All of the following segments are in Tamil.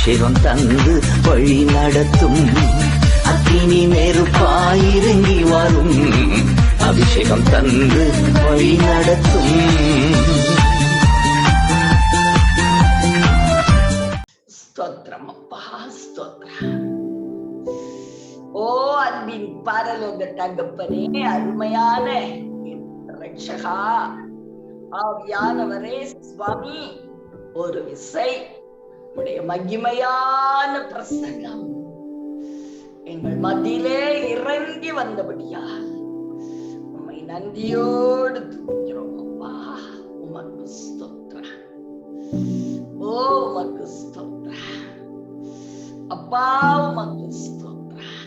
அபிஷேகம் தந்து வழி நடத்தும். அக்கினி நெருப்பாயிறங்கி வரும். அபிஷேகம் தந்து வழி நடத்தும். ஸ்தோத்திரம் அப்பா, ஸ்தோத்திரம். ஓ அன்பின் பரலோக தகப்பனே, அருமையான ரட்சகா ஆவியானவரே சுவாமி, ஒரு விசை உடைய மகிமையான பிரசன்னம் எங்கள் மத்தியிலே இறங்கி வந்தபடியா உம்மை நன்றியோடு துதிக்கிறோம் அப்பா. உமக்கு ஸ்தோத்திரம். ஓ உமக்கு ஸ்தோத்திரம் அப்பா, உமக்கு ஸ்தோத்திரம்.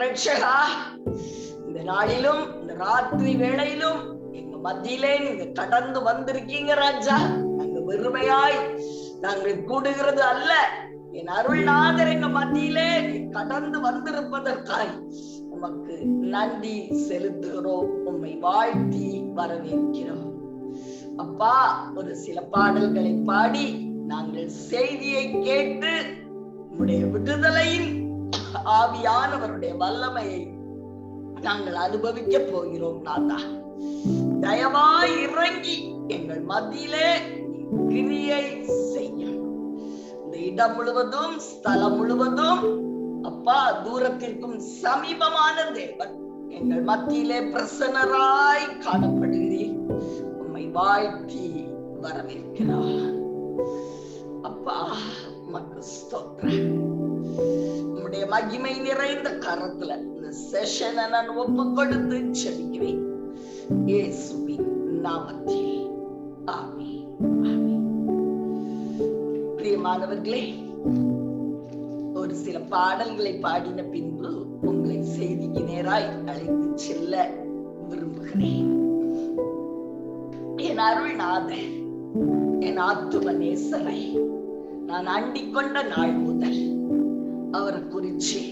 ரட்சகா, இந்த நாளிலும் இந்த ராத்திரி வேளையிலும் எங்க மத்தியிலே நீங்க கடந்து வந்திருக்கீங்க ராஜா. நாங்க வெறுமையாய் நாங்கள் கூடுகிறது அல்ல, என் அருள்நாதர் எங்க மத்தியிலே கடந்து வந்திருப்பதற்காய் உமக்கு நன்றி செலுத்துகிறோம். உம்மை வாழ்த்தி வரவேற்கிறோம் அப்பா. ஒரு சில பாடல்களை பாடி நாங்கள் செய்தியை கேட்டு உம்முடைய விடுதலையின் ஆவியானவருடைய வல்லமையை நாங்கள் அனுபவிக்க போகிறோம். நாதா, தயவாய் இறங்கி எங்கள் மத்தியிலே கிரியை செய்யும். இந்த இடம் முழுவதும் ஸ்தலம் முழுவதும் அப்பா, தூரத்திற்கும் சமீபமான தேவன் எங்கள் மத்தியிலே பிரசன்னராய் காணப்படுகிறீர். உம்மை வாழ்த்தி வரவேற்கிறார் அப்பா. உமக்கு ஸ்தோத்திரம். உம்முடைய மகிமை நிறைந்த கரத்துல இந்த செஷனை நான் ஒப்பு கொடுத்து செபிக்கிறேன் இயேசுவின் நாமத்தில். ஆமென், ஆமென். பிரியமானவர்களே, ஒரு சில பாடல்களை பாடின பின்பு உங்களை செய்திக்கு நேராய் அழைத்து செல்ல விரும்புகிறேன். என் அருள்நாதர், என் ஆத்தும நேசரை நான் அண்டிக் கொண்ட நாள் முதல் அவரை குறிச்சு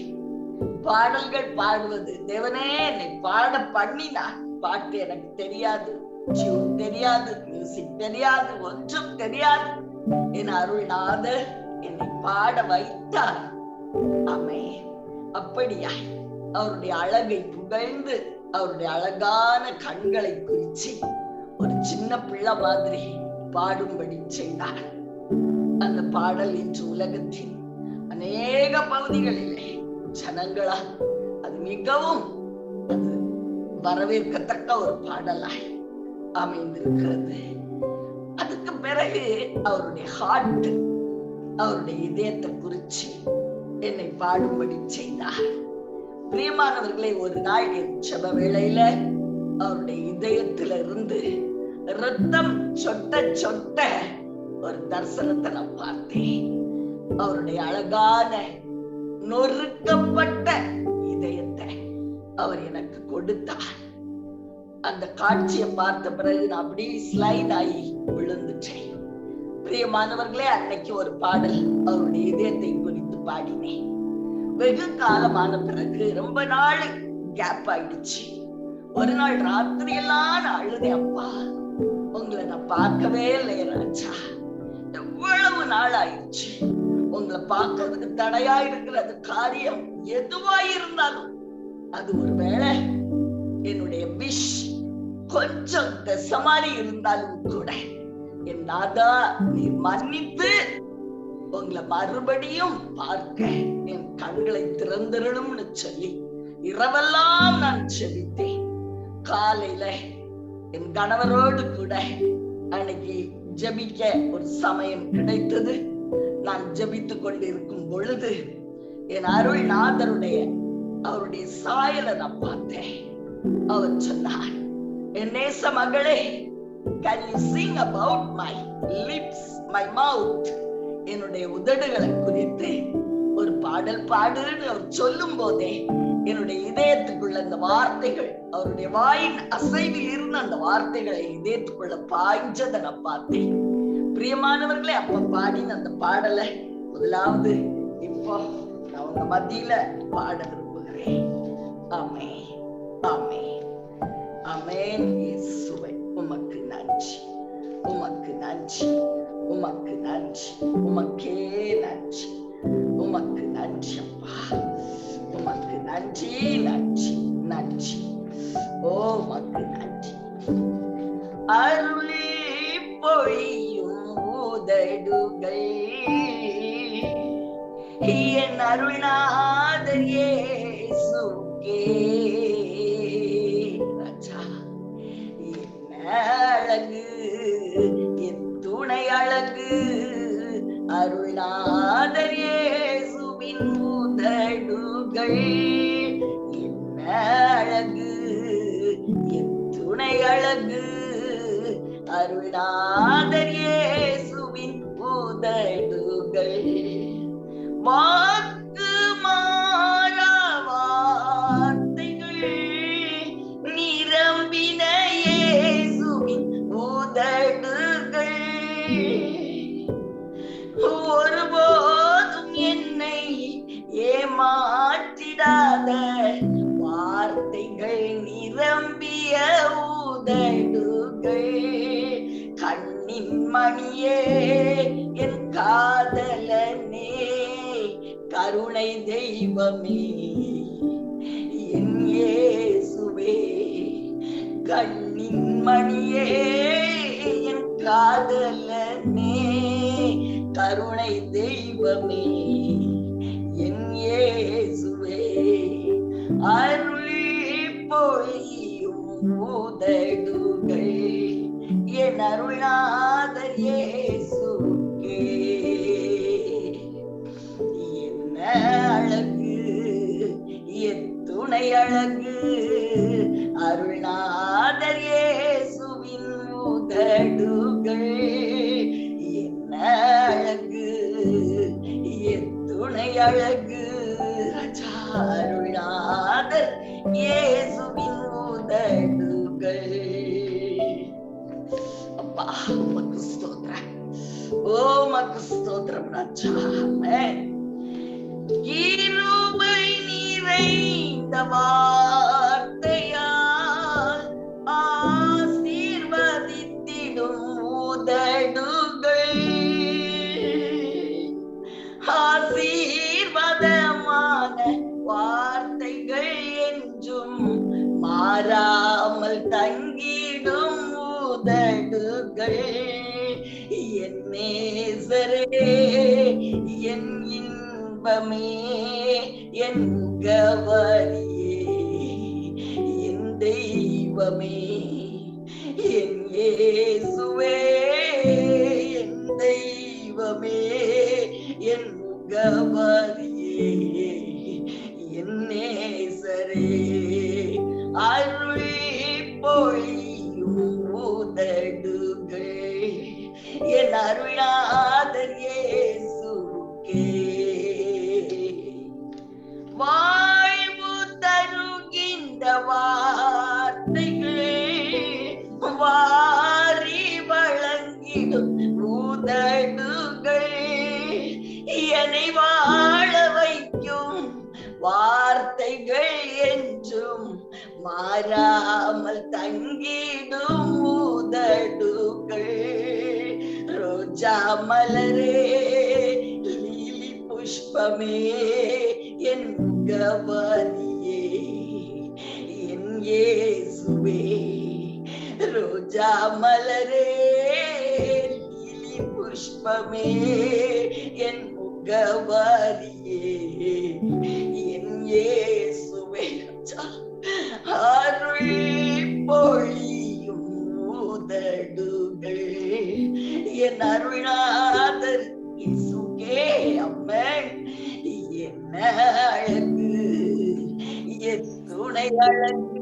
பாடல்கள் பாடுவது, தேவனே என்னை பாட பண்ணினார். பாட்டு எனக்கு தெரியாது, டியூன் தெரியாது, மியூசிக் தெரியாது, ஒன்றும் தெரியாது. என் அருள்நாதர் என்னை பாட வைத்தார். ஆமென். அப்படியா அவருடைய அழகை புகழ்ந்து அவருடைய அழகான கண்களை குறிச்சு ஒரு சின்ன பிள்ளை மாதிரி பாடும்படி செய்தார். அந்த பாடல் இன்று உலகத்தின் அநேக பகுதிகளிலே ஜனங்களால் அது மிகவும் அது வரவேற்கத்தக்க ஒரு பாடலாய் அமைந்திருக்கிறது. அதுக்கு பிறகு அவருடைய ஹார்ட், அவருடைய இதயத்தை குறிச்சு என்னை பாடும்படி செய்தார். பிரியமானவர்களை, ஒரு நாள் என் செப வேளையில அவருடைய இதயத்திலிருந்து ரத்தம் சொட்ட சொட்ட ஒரு தரிசனத்தை நான் பார்த்தேன். அவருடைய அழகான நொறுக்கப்பட்ட இதயத்தை அவர் எனக்கு கொடுத்தார். அந்த காட்சியை பார்த்த பிறகு நான் அப்படியே ஸ்லைட் ஆகி விழுந்துட்டேன். பிரியமானவர்களே, அன்னைக்கு ஒரு பாடல் அவருடைய இதயத்தை குறித்து பாடினேன். வெகு காலமான பிறகு ரொம்ப நாள் கேப் ஆயிடுச்சு. ஒரு நாள் ராத்திரி எல்லாம் நான் அழுதேன், அப்பா உங்களை நான் பார்க்கவே இல்லை ராஜா, எவ்வளவு நாள் ஆயிடுச்சு. உங்களை பார்க்கறதுக்கு தடையா இருக்கிறது காரியம் எதுவாயிருந்தாலும் அது ஒருவேளை என்னுடைய விஷ் கொஞ்சம் தசமாரி இருந்தாலும் கூட என் நாதா நீ மன்னித்து உங்களை மறுபடியும் பார்க்க என் கண்களை திறந்திரணும்னு சொல்லி இரவெல்லாம் நான் செபித்தேன். காலையில என் கணவரோடு கூட அன்னைக்கு ஜபிக்க ஒரு சமயம் கிடைத்தது. நான் ஜபித்துக் கொண்டிருக்கும் பொழுது என் அருள்நாதருடைய அவருடைய சாயலை நான் பார்த்தேன். அவர் சொன்னார், என் நேச மகளே, can you sing about my lips, my mouth? என்னுடைய உதடுகளை குறித்து ஒரு பாடல் பாடுன்னு அவர் சொல்லும் போதே என்னுடைய இதயத்துக்குள்ள அந்த வார்த்தைகள், அவருடைய வாயின் அசைவில் இருந்த அந்த வார்த்தைகளை இதயத்துக்குள்ள பாய்ஞ்சதை நான் பார்த்தேன். பிரியமானவர்களே, அப்ப பாடின அந்த பாடலை முதலாவது இப்போ நான் உங்க மத்தியில பாட விரும்புகிறேன். ஆமென், ஆமென், ஆமென். இயேசுவே உமக்கு நன்றி, உமக்கு நன்றி, உமக்கு நன்றி, உமக்கே நன்றி, உமக்கு நன்றி அப்பா, உமக்கு நன்றி நன்றி நன்றி. ஓ உமக்கு நன்றி. அருளி பொழியும் உதடுகள் என் அருள்நாதர் இயேசுவே. ராஜா என்ன அழகு, என் துணை அழகு, அருள்நாதர் இயேசுவின் உதடுகள். என்ன அழகு, என் துணை அழகு, அருள்நாதர் இயேசுவின் உதடுகள். வாக்கு மாறா வார்த்தைகள் நிரம்பின இயேசுவின் உதடுகள். ஒருபோதும் என்னை ஏமாற்றிடாத வார்த்தைகள் நிரம்பிய உதடுகள். கண்ணின் மணியே என் காதலனே, கருணை தெய்வமே என் இயேசுவே. கண்ணின் மணியே என் காதலனே, கருணை தெய்வமே என் இயேசுவே. அருளி பொழியும் உதடுகள் என் அருள்நாதர் இயேசுவே. என்ன அழகு, என் துணை அழகு, அருள்நாதர் இயேசுவின் உதடுகள். என்ன அழகு, என் துணை அழகு, அருள்நாதர் இயேசுவின் உதடுகள். அப்பா உமக்கு ஸ்தோத்திரம், ஓ உமக்கு ஸ்தோத்திரம் ராஜா. கிருபை நிறைந்த வார்த்தையால் ஆசீர்வதித்திடும் உதடுகள். ஆசீர்வாதமான வார்த்தைகள் என்றும் மாறாமல் தங்கிடும் உதடுகள். என் நேசரே, என் இன்பமே, என் கவரியே, என் தெய்வமே, என் இயேசுவே, என் தெய்வமே, என் கவரியே, என் நேசரே. அருளி பொழியும் உதடுகள் என் அருள்நாதர் இயேசுவே. வாழ்வு தருகின்ற வார்த்தைகள் வாரி வழங்கிடும் உதடுகள். என்னை வாழ வைக்கும் வார்த்தைகள் என்றும் மாறாமல் தங்கிடும் உதடுகள். ரோஜா மலரே, லீலி புஷ்பமே, என் கவரியே, என் இயேசுவே. ரோஜா மலரே, லீலி புஷ்பமே, என் முகவரியே, என் இயேசுவே. அருள் பொழியும் உதடுகள் என் அருள்நாதர் இயேசுவே. அம்மன் என்ன அழகு, என் துணை அழகு,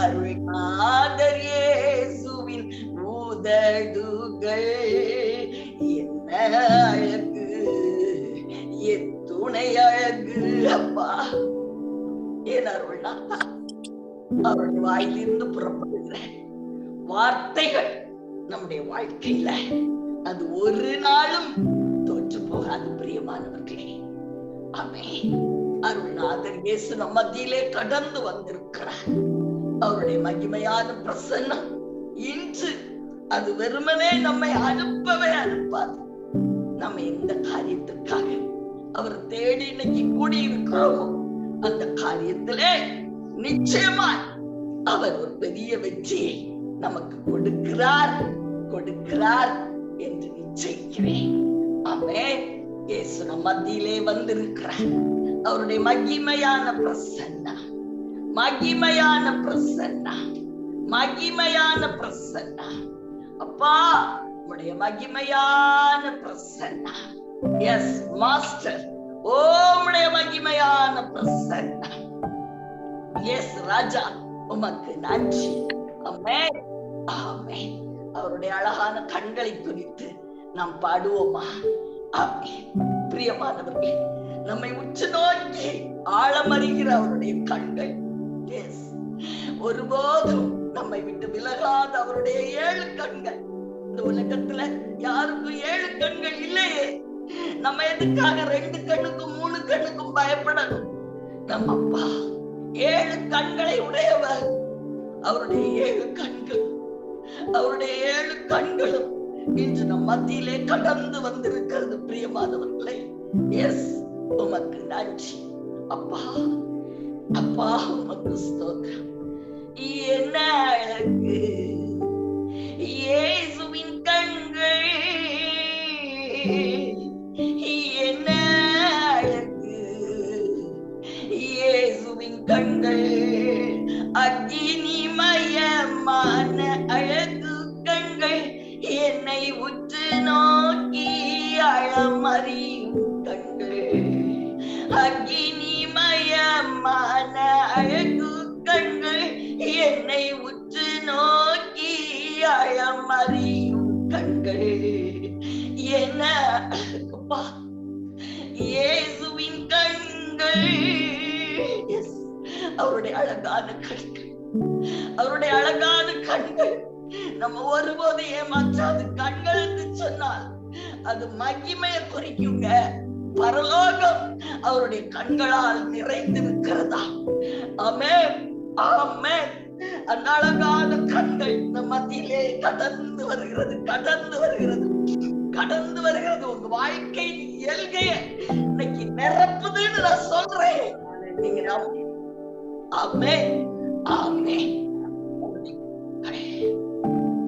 அருள்நாதர் இயேசுவின் உதடுகள். என்ன அழகு, என் துணை அழகு. அப்பா என் அருள்நாதா, அவருடைய வாயிலிருந்து புறப்படுகிற வார்த்தைகள் நம்முடைய வாழ்க்கையில அது ஒரு நாளும் தோற்று போகாது பிரியமானவர்களே. ஆமென். அருள்நாதர் இயேசு நம் மத்தியிலே கடந்து வந்திருக்கிறார். அவருடைய மகிமையான பிரசன்னம் இன்று அது வெறுமனே நம்மை அனுப்பவே அனுப்பாது. நம்ம எந்த காரியத்திற்காக அவர் தேடி இன்னைக்கு கூடியிருக்கிறோமோ அந்த காரியத்திலே நிச்சயமா அவர் ஒரு பெரிய வெற்றியை நமக்கு கொடுக்கிறார் என்று நிச்சயிக்கிறேன். ஆமென். இயேசு நம் மத்தியிலே வந்திருக்கிறார். அவருடைய மகிமையான பிரசன்னம், மகிமையான பிரசன்னம். அப்பா, உடைய மகிமையான பிரசன்னம். எஸ் மாஸ்டர், உம்முடைய மகிமையான பிரசன்னம். எஸ் ராஜா, உமக்கு நன்றி. ஆமென், ஆமென். அவருடைய அழகான கண்களை குறித்து நாம் பாடுவோமா? ஆமென். பிரியமானவர்களே, நம்மை உற்று நோக்கி ஆழமறிகிற அவருடைய கண்கள், எஸ், ஒருபோதும் நம்மை விட்டு விலகாத அவருடைய 7 கண்கள். இந்த உலகத்துல யாருக்கும் 7 கண்கள் இல்லையே. நம்ம எதுக்காக 2 கண்ணுக்கும் 3 கண்ணுக்கும் பயப்படணும்? நம்ம அப்பா 7 கண்களை உடையவர். அவருடைய 7 கண்களும் இன்று நம் மத்தியிலே கடந்து வந்திருக்கிறது. பிரியமானவர்களே, எஸ், உமக்கு நன்றி அப்பா. அப்பா, உமக்கு ஸ்தோத்திரம். என்ன அழகு இயேசுவின் கண்கள், என்ன அழகு இயேசுவின் கண்கள், அக்கினிமயமான அழகு கண்கள், என்னை உற்று நோக்கி அழமறியும் கண்கள், அக்கினிமயமான அழகு கண்கள், என்னை உற்று நோக்கி அழமறியும் கண்கள். என்ன அழகுப்பா இயேசுவின் கண்கள். அவருடைய அழகான கண்கள், அவருடைய அழகான கண்கள் நம்ம ஒருபோது ஏமாற்றாது. கண்கள் என்று சொன்னால் அது மகிமையை குறிக்குங்க. பரலோகம் அவருடைய கண்களால் நிறைந்திருக்கிறதா? ஆமென், ஆமென். அந்த அழகான கண்கள் நம் மத்தியிலே கடந்து வருகிறது. உங்க வாழ்க்கை எல்கைய இன்னைக்கு நிரப்புதுன்னு நான் சொல்றேன். நீங்க ஆமென், ஆமென்.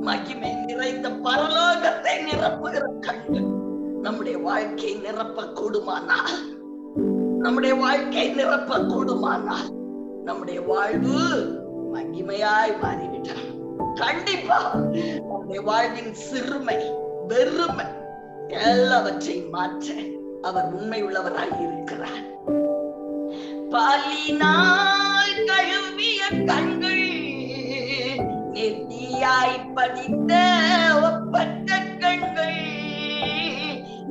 மகிமை நிறைந்த பரலோகத்தை நிரப்புகிற கண்கள் நம்முடைய வாழ்க்கை நிரப்பக்கூடுமானால், நம்முடைய வாழ்வு மகிமையாய் மாறிவிட்டார். கண்டிப்பா நம்முடைய வாழ்வின் சிறுமை, வெறுமை எல்லாவற்றையும் மாற்ற அவர் உண்மை உள்ளவராய் இருக்கிறார். பாலினால் கழுவிய கண்கள், நெத்தியாய் பதித்த ஒப்பற்ற கண்கள்,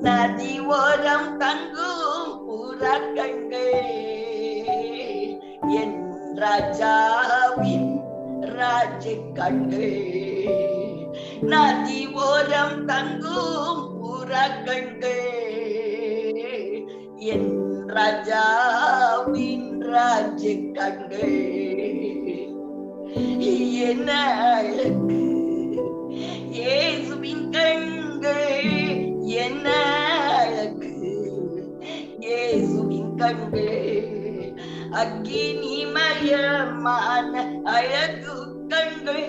நதி ஓரம் தங்கும் புறா கண்கள், என் ராஜாவின் ராஜ கண்கள், நதி ஓரம் தங்கும் புறா கண்கள், என் ராஜாவின் ராஜ கண்கள். என்ன அழகு இயேசுவின் கண்கள், என்ன அழகு இயேசுவின் கண்கள், அக்கினிமயமான அழகு கண்கள்,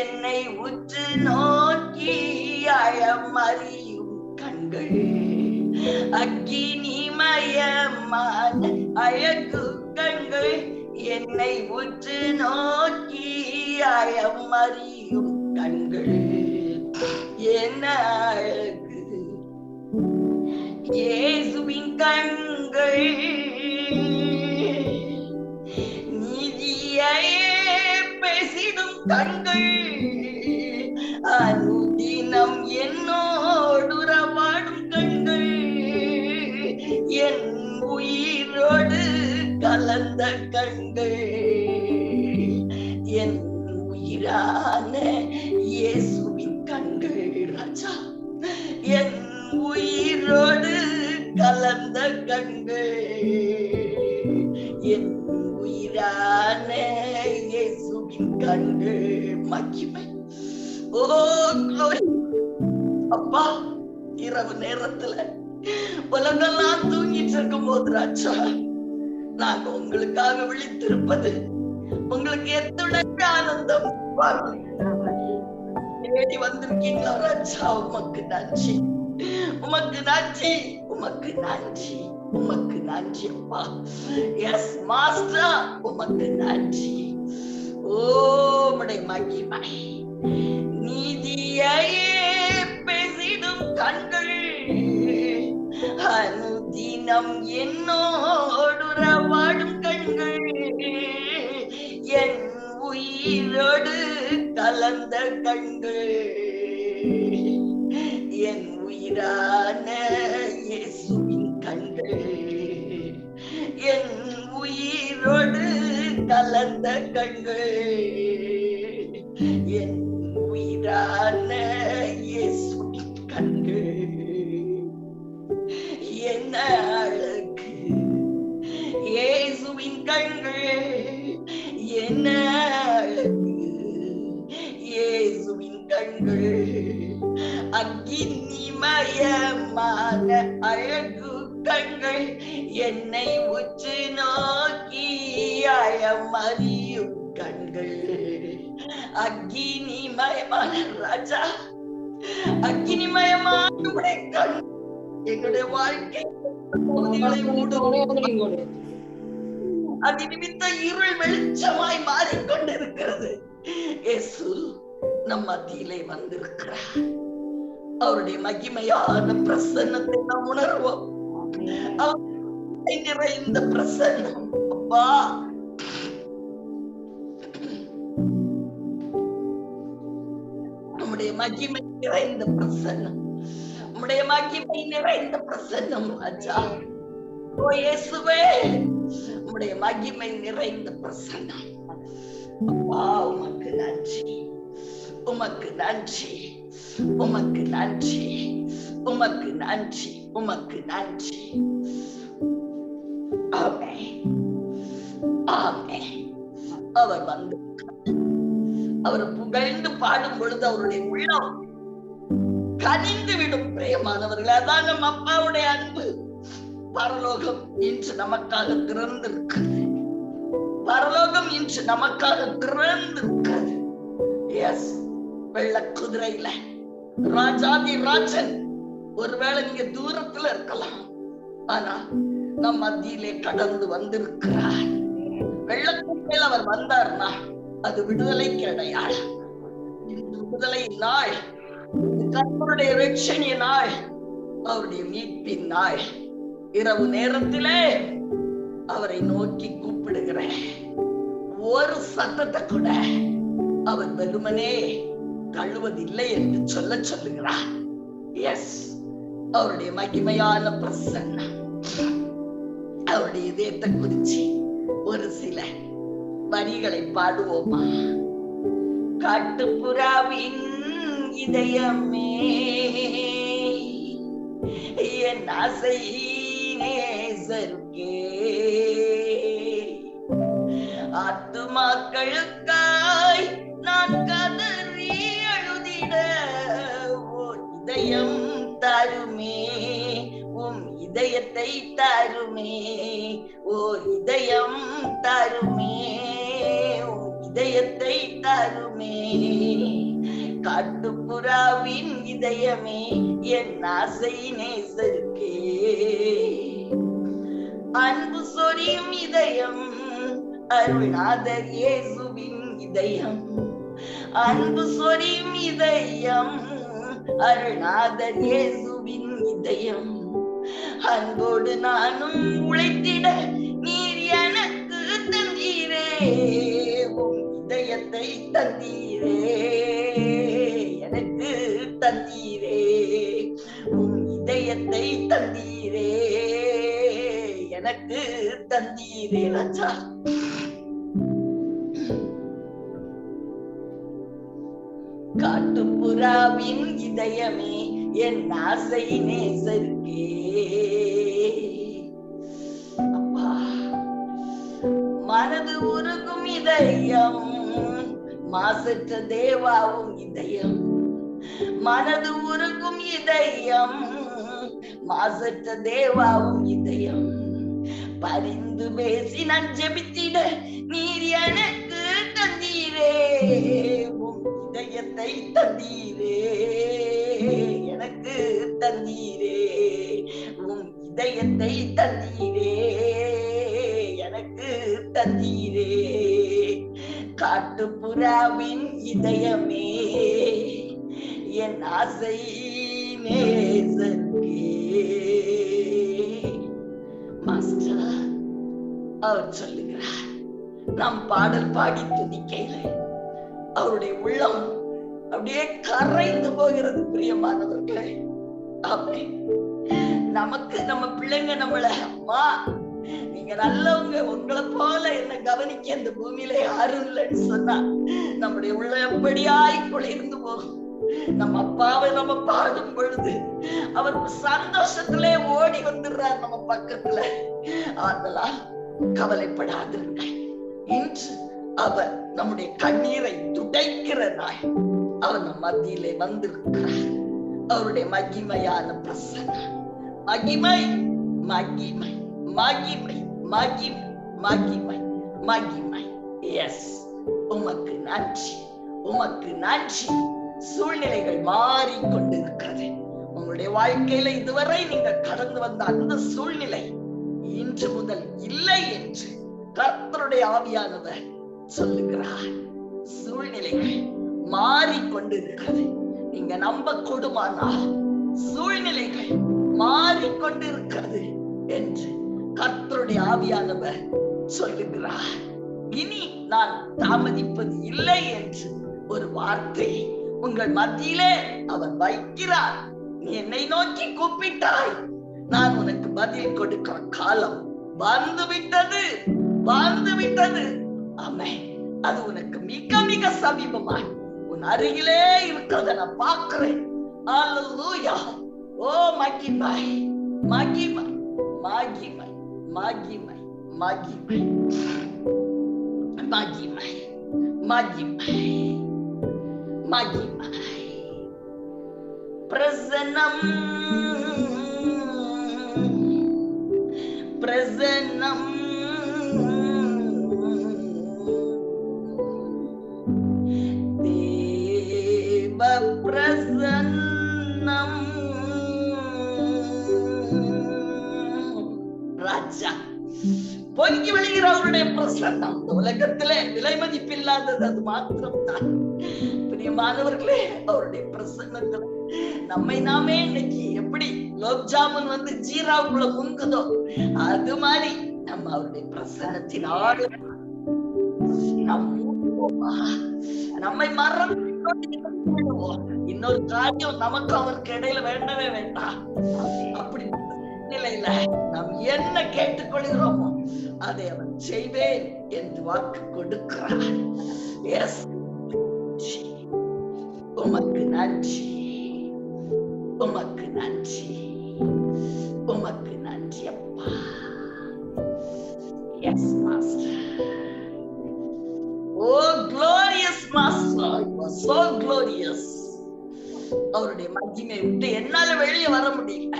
என்னை உற்று நோக்கி அழமறியும் கண்கள், அக்கினிமயமான அழகு கண்கள், என்னை உற்று நோக்கி அழமறியும் கண்கள். என்ன அழகு இயேசுவின் கண்கள், நீதியை பேசிடும் கண்கள், அனுதினம் என்னோடு உறவாடும் கண்கள், என் உயிரோடு கலந்த கண்கள், என் உயிரான இயேசுவின் கண்கள். ராஜா, என் உயிரோடு கலந்த கண்கள், என் உயிரான இயேசுவின் கண்கள். மகிமை ஓ glory. அப்பா, இரவு நேரத்துல உலகெல்லாம் தூங்கிட்டு இருக்கும் போது ராஜா, நாங்க உங்களுக்காக விழித்திருப்பது உங்களுக்கு எத்துணை ஆனந்தம். தேடி வந்திருக்கீங்களா ராஜா? உமக்கு நன்றி, உமக்கு நன்றி, உமக்கு நன்றி, உமக்கு நன்றி அப்பா. எஸ் மாஸ்டர், உமக்கு நன்றி. ஓ உம்முடைய மகிமை, நீதியையே பேசிடும் கண்கள், அனுதினம் என்னோடு வாடும் கண்கள், என் உயிரோடு கலந்த கண்கள், என் உயிரான இயேசுவின் கண்கள், என் உயிரோடு கலந்த கண்கள், என் உயிரான இயேசுவின் கண்கள். என்ன அழகு இயேசுவின் கண்கள், என்ன அழகு இயேசுவின் கண்கள், அக்கினிமயமான அழகு கண்கள், என்னை உற்று நோக்கி அழமறியும் கண்கள், அக்கினிமயமான ராஜா, அக்கினிமயமான கண் எங்களுடைய வாழ்க்கை அது நிமித்த இருள் வெளிச்சமாய் மாறிக்கொண்டிருக்கிறது. இயேசு நம் மத்தியிலே வந்திருக்கிறார். அவருடைய மகிமையான பிரசன்னத்தை நாம் உணர்வோம். நிறைந்த பிரசன்னம் அப்பா, நம்முடைய மகிமை நிறைந்த பிரசன்னம், நம்முடைய மகிமை நிறைந்த பிரசன்னம் ராஜா. ஓ இயேசுவே, நம்முடைய மகிமை நிறைந்த பிரசன்னம் அப்பா. உமக்கு நன்றி, உமக்கு நன்றி, உமக்கு நன்றி, உமக்கு நன்றி, உமக்கு நன்றி. ஆமென், ஆமென். அவர் வந்து அவரை புகழ்ந்து பாடும் பொழுது அவருடைய உள்ளம் கனிந்து விடும். பிரியமானவர்களே, அதான் நம்ம அப்பாவுடைய அன்பு. பரலோகம் இன்று நமக்காக திறந்திருக்கிறது. பரலோகம் இன்று நமக்காக திறந்திருக்கிறது. எஸ், வெள்ள குதிரையில ராஜாதி ராஜன் ஒருவேளை நீங்க தூரத்துல இருக்கலாம், ஆனா நம் மத்தியிலே கடந்து வந்திருக்கிறார். வெள்ளக்குதிரையில் அவர் வந்தார்னா அது விடுதலைக்கு அடையாளம். விடுதலை நாள், கர்த்தருடைய ரட்சணிய நாள், அவருடைய மீட்பின் நாள். இரவு நேரத்திலே அவரை நோக்கி கூப்பிடுகிறேன். ஒரு சத்தத்தை கூட அவர் வெறுமனே தழுவதில்லை என்று சொல்லுகிறார். எஸ், அவருடைய மகிமையான பிரசன்னம். அவருடைய இதயத்தை குறிச்சு ஒரு சில வரிகளை பாடுவோமா? காட்டுப்புறாவின் இதயமே, என் ஆசை நேசருக்கே, ஆத்துமாக்களுக்காய் நான் கதறி அழுதிட ஓர் இதயம் தாருமே, உம் இதயத்தை தாருமே, ஓர் இதயம் தாருமே, உம் இதயத்தை தாருமே. காட்டுப்புறாவின் இதயமே, என் ஆசை நேசருக்கே, அன்பு சொரியும் இதயம், அருள்நாதர் இயேசுவின் இதயம், அன்பு சொரியும் இதயம், அருள்நாதர் இயேசுவின் இதயம். அன்போடு நானும் உழைத்திட நீர் எனக்கு தந்தீரே, உம் இதயத்தை தந்தீரே, எனக்கு தந்தீரே, உம் இதயத்தை தந்தீரே, எனக்கு தந்தீரே ராஜா. காட்டுப்புறாவின் இதயமே, என் ஆசை நேசருக்கே. அப்பா, மனது உருகும் இதயம், மாசற்ற தேவாவும் இதயம், மனது உருகும் இதயம், மாசற்ற தேவாவும் இதயம். பரிந்து பேசி நான் ஜெபித்திட நீர் எனக்கு தந்தீரே, உம் இதயத்தை தந்தீரே, எனக்கு தந்தீரே, உம் இதயத்தை தந்தீரே, எனக்கு தந்தீரே. காட்டுப்புறாவின் இதயமே, என் ஆசை நேசர்க்கே. மாஸ்டர் அவர் சொல்லுகிறார், நாம் பாடல் பாடி துதிக்கையில அவருடைய உள்ளம் அப்படியே கரைந்து போகிறது. பிரியமானவர்களே, ஆமென். நமக்கு நம்ம பிள்ளைங்க நம்மள, அம்மா நீங்க நல்லவங்க, உங்களை போல என்ன கவனிக்க இந்த பூமியில யாரும் இல்லைன்னு சொன்னா நம்முடைய உள்ள எப்படியாய் குளிர்ந்து போகும். நம்ம அப்பாவை நம்ம பாடும் பொழுது அவர் சந்தோஷத்திலே ஓடி வந்துடுறார் நம்ம பக்கத்துல. அதெல்லாம் கவலைப்படாதிருங்கள். இன்று அவர் நம்முடைய கண்ணீரை துடைக்கிற நாள். அவர் நம் மத்தியிலே வந்திருக்கிறார். அவருடைய மகிமையான பிரசன்னம், மகிமை மகிமை மகிமை மகிமை மகிமை மகிமை. எஸ், உமக்கு நன்றி, உமக்கு நன்றி. சூழ்நிலைகள் மாறிக்கொண்டிருக்கிறது. உங்களுடைய வாழ்க்கையில இதுவரை நீங்கள் கடந்து வந்த அந்த சூழ்நிலை இன்று முதல் இல்லை என்று கர்த்தருடைய ஆவியானவர் சொல்லுகிறார். சூழ்நிலைகள் மாறிக்கொண்டிருக்கிறது. நீங்க நம்ப கூடுமானால் சூழ்நிலைகள் மாறிக்கொண்டிருக்கிறது என்று கர்த்தருடைய ஆவியானவர் சொல்லுகிறார். இனி நான் தாமதிப்பது இல்லை என்று ஒரு வார்த்தை உங்கள் மத்தியிலே அவர் வைக்கிறார். நீ என்னை நோக்கி கூப்பிட்டாய், நான் உனக்கு பதில் கொடுக்கிற காலம் வந்துவிட்டது, வந்துவிட்டது. ஆமென். அது உனக்கு மிக மிக சமீபமாய் உன் அருகிலே இருக்கிறத நான் பார்க்கிறேன். அல்லேலூயா. ஓ மகிமை மகிமை மகிமை மகிமை மகிமை மகிமை மகிமை மகிமை. பிரசன்னம் பிரசன்னம் தேவ பிரசன்னம். ராஜா பொங்கி விழுகிற அவருடைய பிரசன்னம் உலகத்திலே விலை மதிப்பில்லாதது அது மாத்திரம் தான். பிரியமானவர்களே, அவருடைய பிரசன்னத்துல நம்மை நாமே இன்னைக்கு எப்படி லோப் ஜாமுன் வந்து ஜீராவுக்குள்ள முங்குதோ அது மாதிரி நம்ம அவருடைய பிரசன்னத்தின் ஆடு நம்மை மறந்து இன்னொரு காரியம் நமக்கு அவருக்கு இடையில வேண்டவே வேண்டாம். அப்படி நிலையில நாம் என்ன கேட்டுக்கொள்கிறோமோ அதை அவன் செய்வேன் என்று வாக்கு கொடுக்கிறார். எஸ், உமக்கு நன்றி, உமக்கு நன்றி, உமக்கு நன்றி அப்பா. Yes master. O glorious master, you are so glorious. அவருடைய மகிமை விட்டு என்னால வெளியே வர முடியல.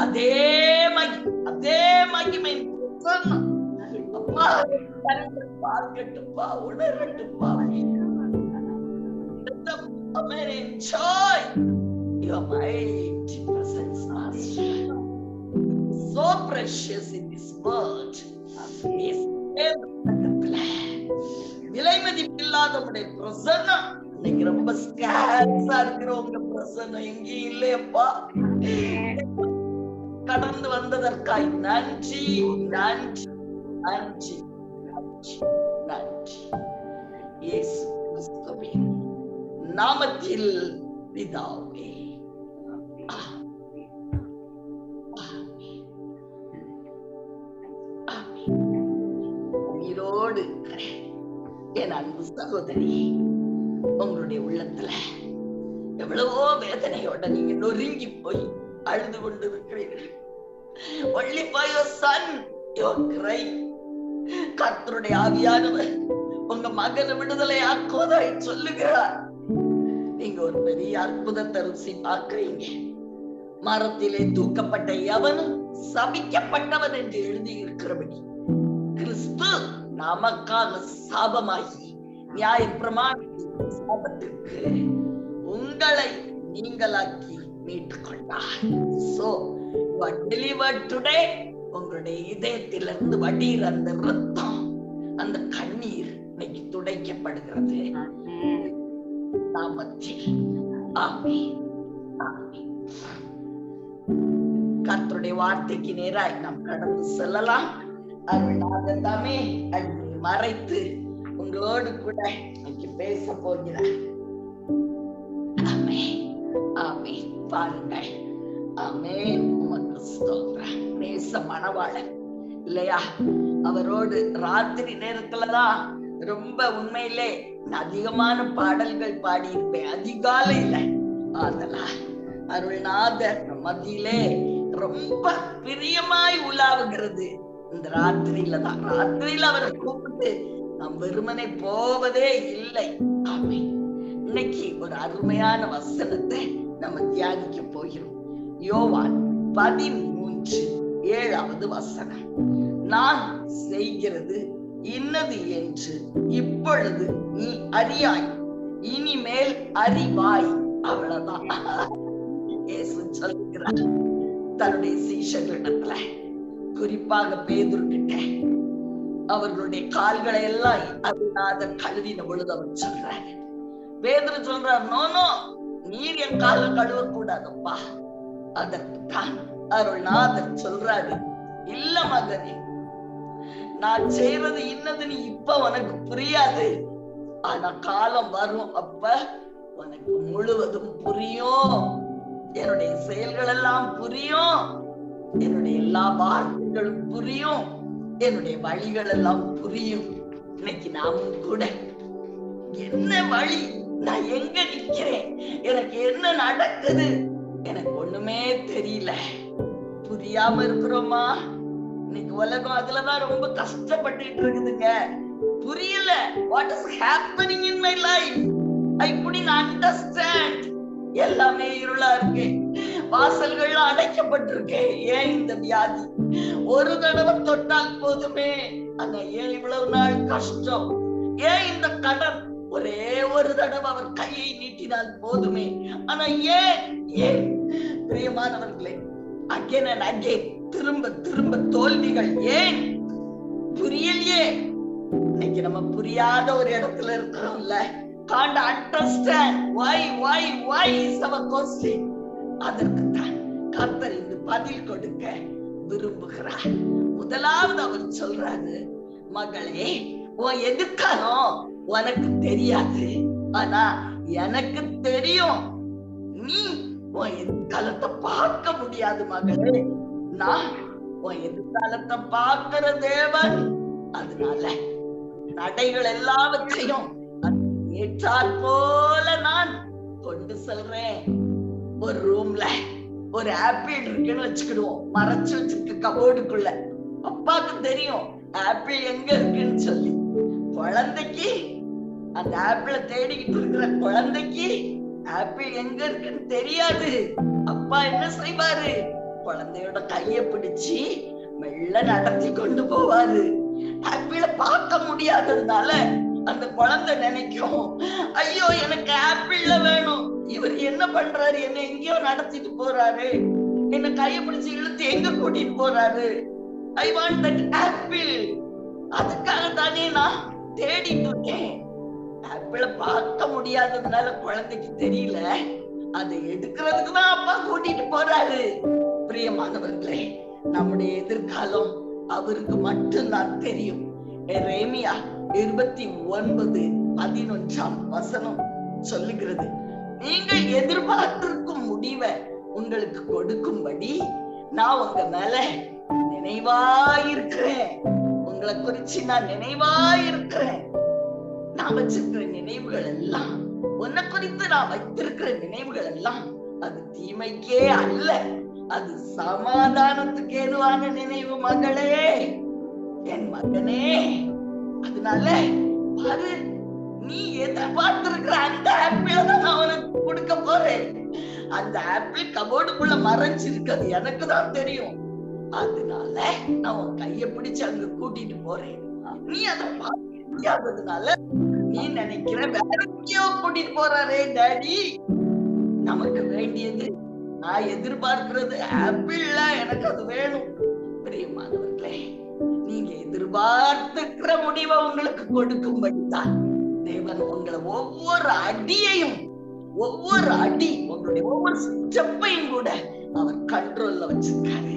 அதே மகிமை அப்பா பார்க்கட்டுப்பா, உணரட்டுப்பா. Enjoy your mighty presence, Master. So precious in this world. விலை மதிப்பில்லாத உடைய பிரசன்னம் இன்னைக்கு ரொம்ப ஸ்கேர்ஸா இருக்கிற உங்க பிரசன்னம் எங்கேயும் இல்லையப்பா. கடந்து வந்ததற்காய் நன்றி நன்றி நன்றி நன்றி நன்றி. இயேசு கிறிஸ்துவின் நாமத்தில் பிதாவே. உயிரோடு என் அன்பு சகோதரி, உங்களுடைய உள்ளத்துல எவ்வளவோ வேதனையோட நீங்க நொறுங்கி போய் அழுது கொண்டு இருக்கிறீர்கள். Only by your son you are crying. கர்த்தருடைய ஆவியானவர் உங்க மகனை விடுதலை ஆக்குவதாய் சொல்லுகிறார். நீங்க ஒரு பெரிய அற்புதத்தை ருசி பார்க்கிறீங்க. மரத்திலே தூக்கப்பட்ட எவனும் சபிக்கப்பட்டவன் என்று எழுதி இருக்கிறபடி கிறிஸ்து நமக்காக சாபமாகி நியாயப்பிரமாணத்தின் சாபத்திற்கு உங்களை நீங்களாக்கி மீட்டுக் கொண்டார். So you are delivered today. உங்களுடைய இதயத்திலிருந்து வடிகிற அந்த ரத்தம், அந்த கண்ணீர் இன்னைக்கு துடைக்கப்படுகிறது. நாமத்தில் ஆமென். கர்த்தருடைய வார்த்தைக்கு நேராய் நாம் கடந்து செல்லலாம். அருள்நாதன் தாமே அன்பை மறைத்து உங்களோடு கூட இன்னைக்கு பேச போகிறார். ஆமென், ஆமென். பாருங்கள். ஆமென். உமக்கு ஸ்தோத்திரம். நேச மணவாளன் இல்லையா? அவரோடு ராத்திரி நேரத்துலதான் ரொம்ப உண்மையிலே அதிகமான பாடல்கள் பாடியிருப்பேன், அதிகாலையில. அதெல்லாம் அருள்நாதர் மத்தியிலே ரொம்ப பிரியமாய் உலாவுகிறது இந்த ராத்திரியில தான். ராத்திரியில அவரை கூப்பிட்டு நாம் வெறுமனை போவதே இல்லை. ஆமென். இன்னைக்கு ஒரு அருமையான வசனத்தை நம்ம தியானிக்க போகிறோம். யோவான் 13:7 வசனம். நான் செய்கிறது இன்னது என்று இப்பொழுது நீ அறியாய், இனிமேல் அறிவாய். அவ்வளவுதான் இயேசு சொல்லுகிறார் தன்னுடைய சீஷர்களிடத்துல, குறிப்பாக பேதுரு கிட்ட. அவர்களுடைய கால்களை எல்லாம் அருள்நாதர் கழுவின பொழுது அவர் சொல்றார். பேதுரு சொல்றார், நோ, நீர் என் கால கழுவ கூடாதப்பா. அதற்குத்தான் அருள்நாதர் சொல்றாரு, இல்ல மகனே, நான் செய்வது இன்னதுன்னு இப்ப உனக்கு புரியாது, ஆனா காலம் வரும், அப்ப உனக்கு முழுவதும் புரியும். என்னுடைய செயல்கள் எல்லாம் புரியும், என்னுடைய எல்லா வார்த்தைகளும் புரியும், என்னுடைய வழிகள் எல்லாம் புரியும். இன்னைக்கு நாமும் கூட என்ன வழி, நான் எங்க நிக்கிறேன், எனக்கு என்ன நடக்குது, எனக்கு ஒண்ணுமே தெரியல, புரியாம இருக்கிறோமா? இன்னைக்கு உலகம் அதுலதான் ரொம்ப கஷ்டப்பட்டு இருக்குதுங்க. புரியல. What is happening in my life? I couldn't understand. எல்லாமே இருளா இருக்கு, வாசல்கள் அடைக்கப்பட்டிருக்கு. ஏன் இந்த வியாதி? ஒரு தடவை தொட்டால் போதுமே, ஆனா ஏன் இவ்வளவு நாள் கஷ்டம்? ஏன் இந்த கடன்? ஒரே ஒரு தடவை அவர் கையை நீட்டினால் போதுமே, ஆனா ஏன்? பிரியமானவர்களே, again and again, திரும்ப திரும்ப தோல்விகள். ஏன்? புரியலையே. இன்னைக்கு நம்ம புரியாத ஒரு இடத்துல இருக்கிறோம்ல. Can't understand why is our question. அதற்குத்தான் கர்த்தர் இந்த பதில் கொடுக்க விரும்புகிறார். முதலாவது அவர் சொல்றாரு, மகளே, உன் எதிர்காலம் உனக்கு தெரியாது, ஆனா எனக்கு தெரியும். நீ உன் எதிர்காலத்தை பார்க்க முடியாது மகளே, நான் உன் எதிர்காலத்தை பார்க்கிற தேவன். அதனால தடைகள் எல்லாவற்றையும் ஏற்றாற் போல நான் கொண்டு செல்றேன். ஒரு ரூம்ல ஒரு ஆப்பிள் இருக்குன்னு வச்சுக்கிடுவோம், மறைச்சு வச்சிருக்க கபோர்டுக்குள்ள. அப்பாக்கு தெரியும் ஆப்பிள் எங்க இருக்குன்னு சொல்லி. குழந்தைக்கு அந்த ஆப்பிள தேடிக்கிட்டு இருக்கிற குழந்தைக்கு ஆப்பிள் எங்க இருக்குன்னு தெரியாது. அப்பா என்ன செய்வாரு? குழந்தையோட கைய பிடிச்சு மெல்ல நடத்தி கொண்டு போவாரு. ஆப்பிள பார்க்க முடியாததுனால அந்த குழந்தை நினைக்கும், ஐயோ எனக்கு ஆப்பிள்ல வேணும். இவர் என்ன பண்றாரு? என்ன எங்கேயோ நடத்திட்டு போறாரு, என்ன கைய பிடிச்சு இழுத்து எங்க கூட்டிட்டு போறாரு. I want that apple. அதுக்காக தானே நான் தேடிட்டு இருக்கேன். ஆப்பிள பார்க்க முடியாததுனால குழந்தைக்கு தெரியல, அதை எடுக்கிறதுக்கு தான் அப்பா கூட்டிட்டு போறாரு. பிரியமானவர்களே, நம்முடைய எதிர்காலம் அவருக்கு மட்டும்தான் தெரியும். எரேமியா 29:11 சொல்லுகிறது, நீங்கள் எதிர்பார்த்திருக்கும் முடிவை உங்களுக்கு கொடுக்கும்படி நான் உங்க மேல நினைவாயிருக்கிறேன். உங்களை குறிச்சு நான் நினைவாயிருக்கிறேன். நான் வச்சிருக்கிற நினைவுகள் எல்லாம், உன்னை குறித்து நான் வைத்திருக்கிற நினைவுகள் எல்லாம் அது தீமைக்கே அல்ல, அது சமாதானத்துக்கு ஏதுவான நினைவு மகளே, என் மகனே. அதனால பாரு, நீ எதிர்பார்த்திருக்கிற அந்த ஆப்பிள தான் நான் உனக்கு கொடுக்க போறேன். அந்த ஆப்பிள் கபோர்டுக்குள்ள மறைஞ்சிருக்கிறது எனக்கு தான் தெரியும். அதனால நான் உன் கைய பிடிச்சு அங்க கூட்டிட்டு போறேன். நீ அதை பார்க்க முடியாததுனால நீ நினைக்கிற வேற எங்கேயோ கூட்டிட்டு போறாரே டாடி. நமக்கு வேண்டியது, நான் எதிர்பார்க்கிறது ஆப்பிள்ல, எனக்கு அது வேணும். பிரியமானவர்களே, நீங்க எதிர்பார்த்துக்கிற முடிவை உங்களுக்கு கொடுக்கும்படிதான் தேவன் உங்களை ஒவ்வொரு அடியையும், ஒவ்வொரு அடி, உங்களுடைய ஒவ்வொரு ஸ்டெப்பையும் கூட அவர் கண்ட்ரோல்ல வச்சிருக்காரு.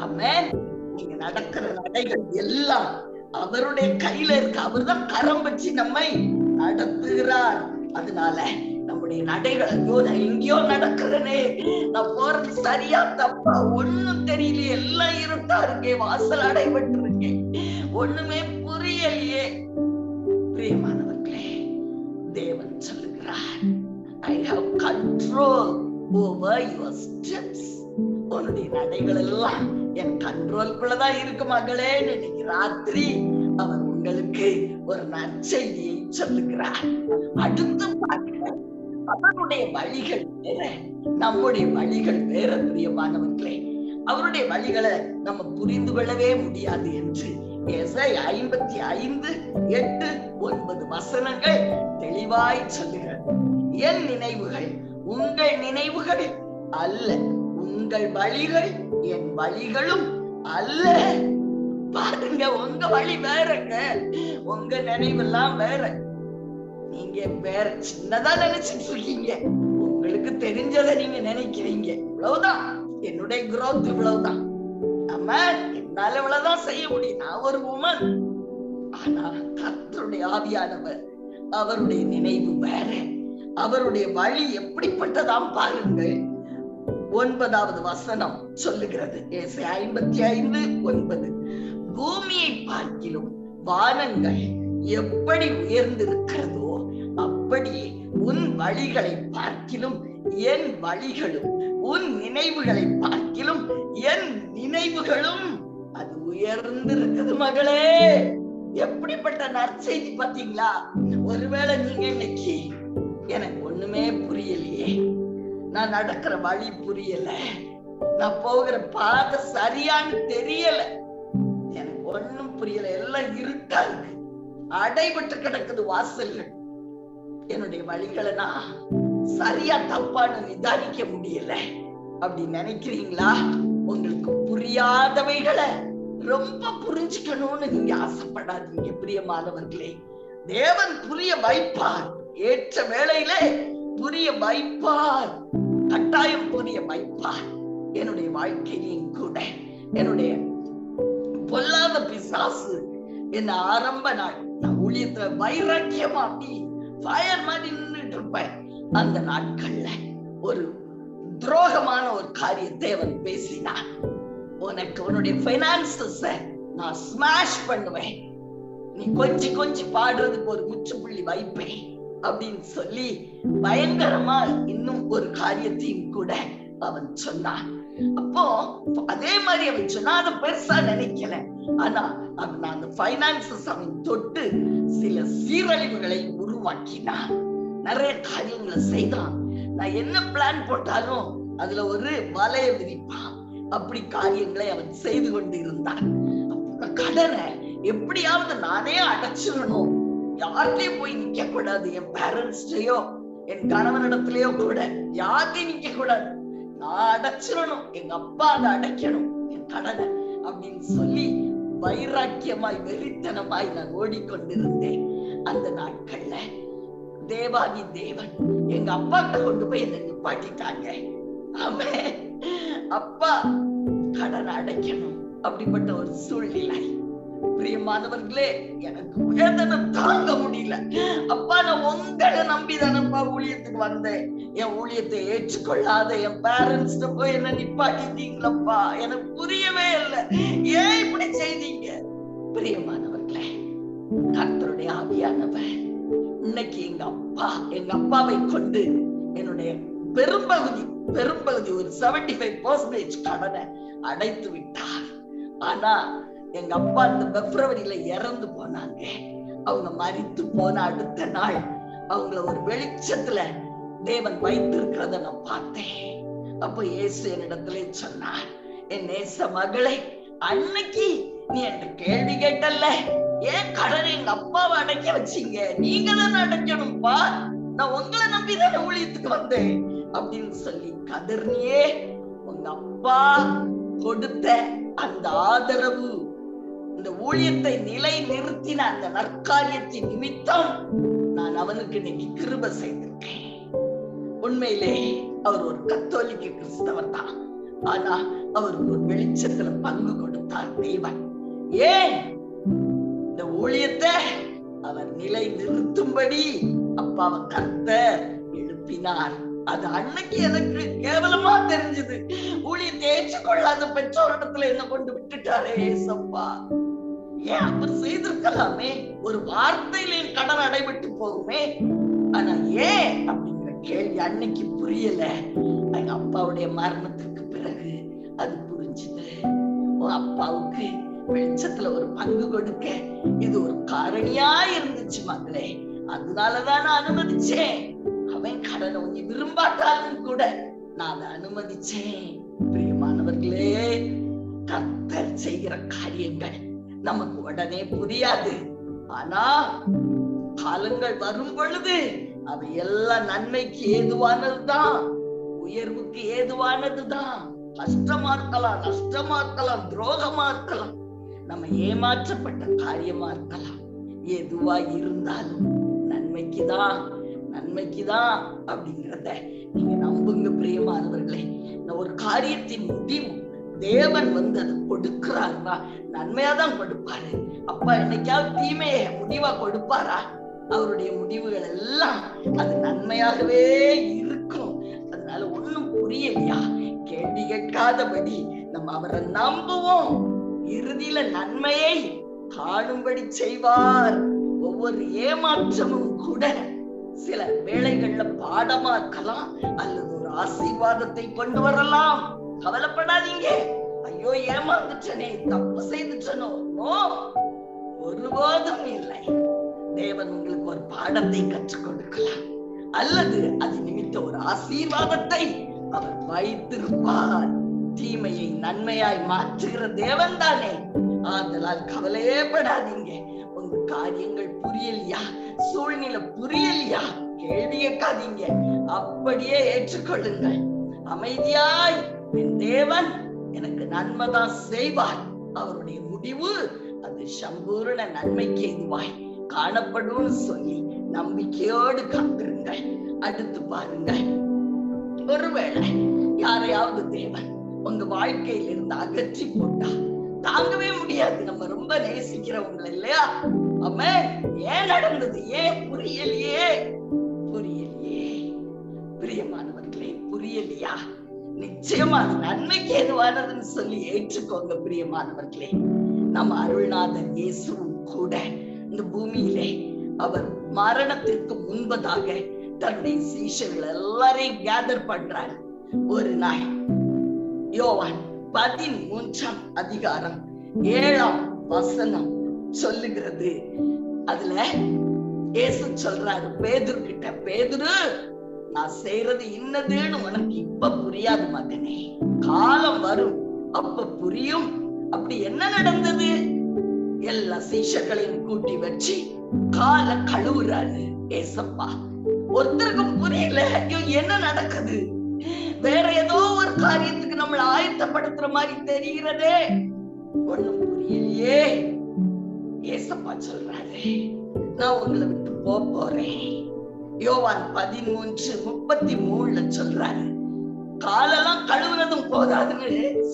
ஆமென். நீங்க நடக்கிற நடைகள் எல்லாம் அவருடைய கையில இருக்கு. அவர் தான் கரம் வச்சு நம்மை நடத்துகிறார். அதனால நம்முடைய நடைகள், ஐயோ நான் எங்கேயோ நடக்கிறனே, நான் போறது சரியா தப்பா ஒண்ணும் தெரியலையே, எல்லாம் இருட்டா இருக்கே, வாசல் அடைபட்டு இருக்கேன், ஒண்ணுமே புரியலையே. பிரியமானவர்களே, தேவன் சொல்லுகிறார், I have control over your steps. உன்னுடைய நடைகள் எல்லாம் என் கண்ட்ரோல்குள்ளதான் இருக்கு மகளே. இன்னைக்கு ராத்திரி அவர் உங்களுக்கு ஒரு நற்செய்தியை சொல்லுகிறார். அடுத்து பார்க்க, அவருடைய வழிகள் வேற, நம்முடைய வழிகள் வேற. பிரியமானவர்களே, அவருடைய வழிகளை நம்ம புரிந்து கொள்ளவே முடியாது என்று ஏசாயா 55:8-9 வசனங்கள் தெளிவாய் சொல்லுகிறது. என் நினைவுகள் உங்கள் நினைவுகள் அல்ல, உங்கள் வழிகள் என் வழிகளும் அல்ல. பாருங்க, உங்க வழி வேறங்க, உங்க நினைவெல்லாம் வேற. நீங்க வேற சின்னதா நினைச்சிட்டு இருக்கீங்க, உங்களுக்கு தெரிஞ்சதை நீங்க நினைக்கிறீங்க. இவ்வளவுதான் என்னுடைய growth, இவ்வளவுதான். ஆமா, என்னால இவ்வளவுதான் செய்ய முடியும், நான் ஒரு உமன். ஆனா கர்த்தருடைய ஆவியானவர், அவருடைய நினைவு வேற, அவருடைய வழி எப்படிப்பட்டதாம் பாருங்கள். 9வது வசனம் சொல்லுகிறது, ஏசாயா 55:9, பூமியை பார்க்கிலும் வானங்கள் எப்படி உயர்ந்திருக்கிறதோ அப்படியே உன் வழிகளை பார்க்கிலும் என் வழிகளும், உன் நினைவுகளை பார்க்கிலும் என் நினைவுகளும் அது உயர்ந்திருக்குது மகளே. எப்படிப்பட்ட நற்செய்தி பாத்தீங்களா? ஒருவேளை நீங்க இன்னைக்கு, எனக்கு ஒண்ணுமே புரியலையே, நான் நடக்கிற வழி புரியல, நான் போகிற பாதை சரியான்னு தெரியல, எனக்கு ஒண்ணும் புரியல, எல்லாம் இருட்டா இருக்கு, அடைபட்டு கிடக்குது வாசல்கள், என்னுடைய வழிகளை நான் சரியா தப்பான்னு நிதானிக்க முடியல அப்படின்னு நினைக்கிறீங்களா? உங்களுக்கு புரியாதவைகளை ரொம்ப புரிஞ்சுக்கணும்னு நீங்க ஆசைப்படாதீங்க. பிரியமானவர்களே, தேவன் புரிய வைப்பார், ஏற்ற வேளையில புரிய வைப்பார், கட்டாயம் புரிய வைப்பார். என்னுடைய வாழ்க்கையிலும் கூட என்னுடைய பொல்லாத பிசாசு என்ன ஆரம்ப நாள், நான் ஊழியத்துல வைராக்கியமா அப்படி ஃபயர் மாதிரி நின்றுட்டு இருப்பேன். அந்த நாட்கள்ல ஒரு துரோகமான ஒரு காரியத்தை அவன் பேசினான், உனக்கு உன்னுடைய பைனான்சஸ நான் ஸ்மாஷ் பண்ணுவேன், நீ கொஞ்சம் கொஞ்சம் பாடுறதுக்கு ஒரு முற்றுப்புள்ளி வைப்பேன் அப்படின்னு சொல்லி பயங்கரமா இன்னும் ஒரு காரியத்தையும் கூட அவன் சொன்னான். அப்போ அதே மாதிரி அவன் சொன்னா, அதை பெருசா நினைக்கல. ஆனா அவன் அந்த பைனான்சஸ் அவன் தொட்டு சில சீரழிவுகளை உருவாக்கினான், நிறைய காரியங்களை செய்தான். நான் என்ன பிளான் போட்டாலும் அதுல ஒரு வலைய விரிப்பான், அப்படி காரியங்களை அவன் செய்து கொண்டு இருந்தான். கடனை எப்படியாவது நானே அடைச்சிடணும், யார்கிட்டயும் போய் நிக்க கூடாது, என் பேரண்ட்ஸ்லயோ என் கணவனிடத்திலயோ கூட யார்கிட்டையும் நிக்க கூடாது, நான் அடைச்சிடணும், எங்க அப்பா அதை அடைக்கணும் என் கடனை அப்படின்னு சொல்லி வைராக்கியமாய் வெறித்தனமாய் நான் ஓடிக்கொண்டிருந்தேன். அந்த நாட்கள்ல தேவாதி தேவன் எங்க அப்பா கொண்டு போய் என்ன நிப்பாட்டிட்டாங்க. ஆமென். அப்பா கடன் அடைக்கணும், அப்படிப்பட்ட ஒரு சூழ்நிலை. பிரியமானவர்களே, எனக்கு வேதனை தாங்க முடியல. அப்பா, நான் உங்களை நம்பிதானப்பா ஊழியத்துக்கு வந்தேன், என் ஊழியத்தை ஏற்றுக்கொள்ளாத என் பேரண்ட்ஸ் போய் என்ன நிப்பாட்டிட்டீங்களப்பா, எனக்கு புரியவே இல்லை, ஏன் இப்படி செய்தீங்க? பிரியமானவர்களே, கர்த்தருடைய ஆவியானவர் இன்னைக்கு எங்க அப்பாவை கொண்டு என்னுடைய பெரும்பகுதி ஒரு 75% கடனை அடைத்து விட்டார். ஆனா எங்க அப்பா இந்த பிப்ரவரியில இறந்து போனாங்க. அவங்க மரித்து போன அடுத்த நாள் அவங்கள ஒரு வெளிச்சத்துல தேவன் வைத்திருக்கிறத நான் பார்த்தேன். அப்ப இயேசு என்னிடத்திலே சொன்னார், என் நேச மகளே, அன்னைக்கு நீ என்ற கேள்வி கேட்டல்ல, ஏன் கடனை எங்க அப்பாவை அடைக்க வச்சீங்க? நீங்க தானே அடைக்கணும்பா, நான் உங்களை நம்பிதானே ஊழியத்துக்கு வந்தேன் அப்படின்னு சொல்லி கதர்னியே. உங்க அப்பா கொடுத்த அந்த ஆதரவு, இந்த ஊழியத்தை நிலை நிறுத்தின அந்த நற்காரியத்தின் நிமித்தம் நான் அவனுக்கு இன்னைக்கு கிருபை செய்திருக்கேன். உண்மையிலே அவர் ஒரு கத்தோலிக்க கிறிஸ்தவர் தான். ஆனா அவர் ஒரு வெளிச்சத்துல பங்கு கொடுத்தார் தேவன். ஏன்? இந்த ஊழியத்தை அவர் நிலை நிறுத்தும்படி அப்பாவை கர்த்தர் எழுப்பினார். அது அன்னைக்கு எனக்கு கேவலமா தெரிஞ்சது. ஊழியத்தை ஏற்றுக்கொள்ளாத பெற்றோரிடத்துல என்ன கொண்டு விட்டுட்டாரே ஏசப்பா. ஏன் அவர் செய்திருக்கலாமே, ஒரு வார்த்தையில என் கடன் அடைபட்டு போகுமே. ஆனா ஏன் அப்படிங்கிற கேள்வி அன்னைக்கு புரியல. எங்க அப்பாவுடைய மரணத்துக்கு பிறகு அது புரிஞ்சுது. அப்பாவுக்கு வெளிச்சத்துல ஒரு பங்கு கொடுக்க இது ஒரு காரணியா இருந்துச்சு மகளே. அதனாலதான் நான் அனுமதிச்சேன். அவன் கடனை நீ விரும்பாட்டாலும் கூட நான் அதை அனுமதிச்சேன். பிரியமானவர்களே, கர்த்தர் செய்கிற காரியங்கள் நமக்கு உடனே புரியாது. ஆனா காலங்கள் வரும் பொழுது அவை எல்லாம் நன்மைக்கு ஏதுவானதுதான், உயர்வுக்கு ஏதுவானதுதான். கஷ்டமா இருக்கலாம், நஷ்டமா இருக்கலாம், துரோகமா இருக்கலாம், நம்ம ஏமாற்றப்பட்ட காரியமா இருக்கலாம். எதுவா இருந்தாலும் நன்மைக்குதான், நன்மைக்குதான் அப்படிங்கிறத நீங்க நம்புங்க பிரியமானவர்களே. ஒரு காரியத்தின் முடிவு தேவன் அதை கொடுக்கிறாருன்னா நன்மையாதான் கொடுப்பாரு. அப்பா என்னைக்காவது தீமைய முடிவா கொடுப்பாரா? அவருடைய முடிவுகள் எல்லாம் அது நன்மையாகவே இருக்கும். அதனால ஒண்ணும் புரியலையா? கேள்வி கேட்காதபடி நம்ம அவரை நம்புவோம். இறுதியில நன்மையை காணும்படி செய்வார். ஒவ்வொரு ஏமாற்றமும் கூட சில வேளைகள்ல பாடமா இருக்கலாம், அல்லது ஒரு ஆசீர்வாதத்தை கொண்டு வரலாம். கவலைப்படாதீங்க. ஐயோ ஏமாந்துட்டனே, தப்பு செய்துட்டனோ, ஒருபோதும் இல்லை. தேவன் உங்களுக்கு ஒரு பாடத்தை கற்றுக் கொடுக்கலாம், அல்லது அது நிமித்த ஒரு ஆசீர்வாதத்தை அவர் வைத்திருப்பார். தீமையை நன்மையாய் மாற்றுகிற தேவன் தானே. ஆதலால் கவலையே படாதீங்க. உங்க காரியங்கள் புரியலையா, சூழ்நிலை புரியலையா, கேள்வி கேட்காதீங்க, அப்படியே ஏற்றுக்கொள்ளுங்கள். அமைதியாய் என் தேவன் எனக்கு நன்மைதான் செய்வார். அவருடைய முடிவு அது சம்பூர்ண நன்மைக்கு எதுவாய் காணப்படும் சொல்லி நம்பிக்கையோடு காத்திருங்கள். அடுத்து பாருங்கள், ஒருவேளை யாரையாவது தேவன் உங்க வாழ்க்கையில இருந்து அகற்றி போட்டா தாங்கவே முடியாது. நம்ம ரொம்ப நேசிக்கிறவங்க இல்லையா? ஆமென். ஏன் நடந்தது? ஏன் புரியலையே? புரியலையே பிரியமானவர்களே, புரியலையா? நிச்சயமா நன்மைக்கு ஏதுவானதுன்னு சொல்லி ஏற்றுக்கோங்க பிரியமானவர்களே. நம்ம அருள்நாதன் இயேசுவும் கூட இந்த பூமியிலே அவர் மரணத்திற்கு முன்பதாக தன்னுடைய சீஷர்கள் எல்லாரையும் கேதர் பண்றார். ஒரு நாள் யோவான் 13ஆம் அதிகாரம் 7ஆம் வசனம் சொல்லுகிறது. அதுல இயேசு சொல்றாரு பேதுரு கிட்ட, பேதுரு, நான் செய்யறது இன்னதுன்னு உனக்கு இப்ப புரியாது மகனே, காலம் வரும் அப்ப புரியும். அப்படி என்ன நடந்தது? எல்லா சீஷர்களையும் கூட்டி வச்சு கால கழுவுறாரு ஏசப்பா. ஒருத்தருக்கும் புரியல என்ன நடக்குது. வேற ஏதோ ஒரு காரியத்துக்கு நம்மளை ஆயத்தப்படுத்துற மாதிரி தெரிகிறதே, ஒண்ணும் புரியலையே. ஏசப்பா சொல்றாரு, நான் உங்களை விட்டு போறேன். யோவான் 13:33 சொல்றாரு, காலெல்லாம் கழுவுனதும் போதாதுன்னு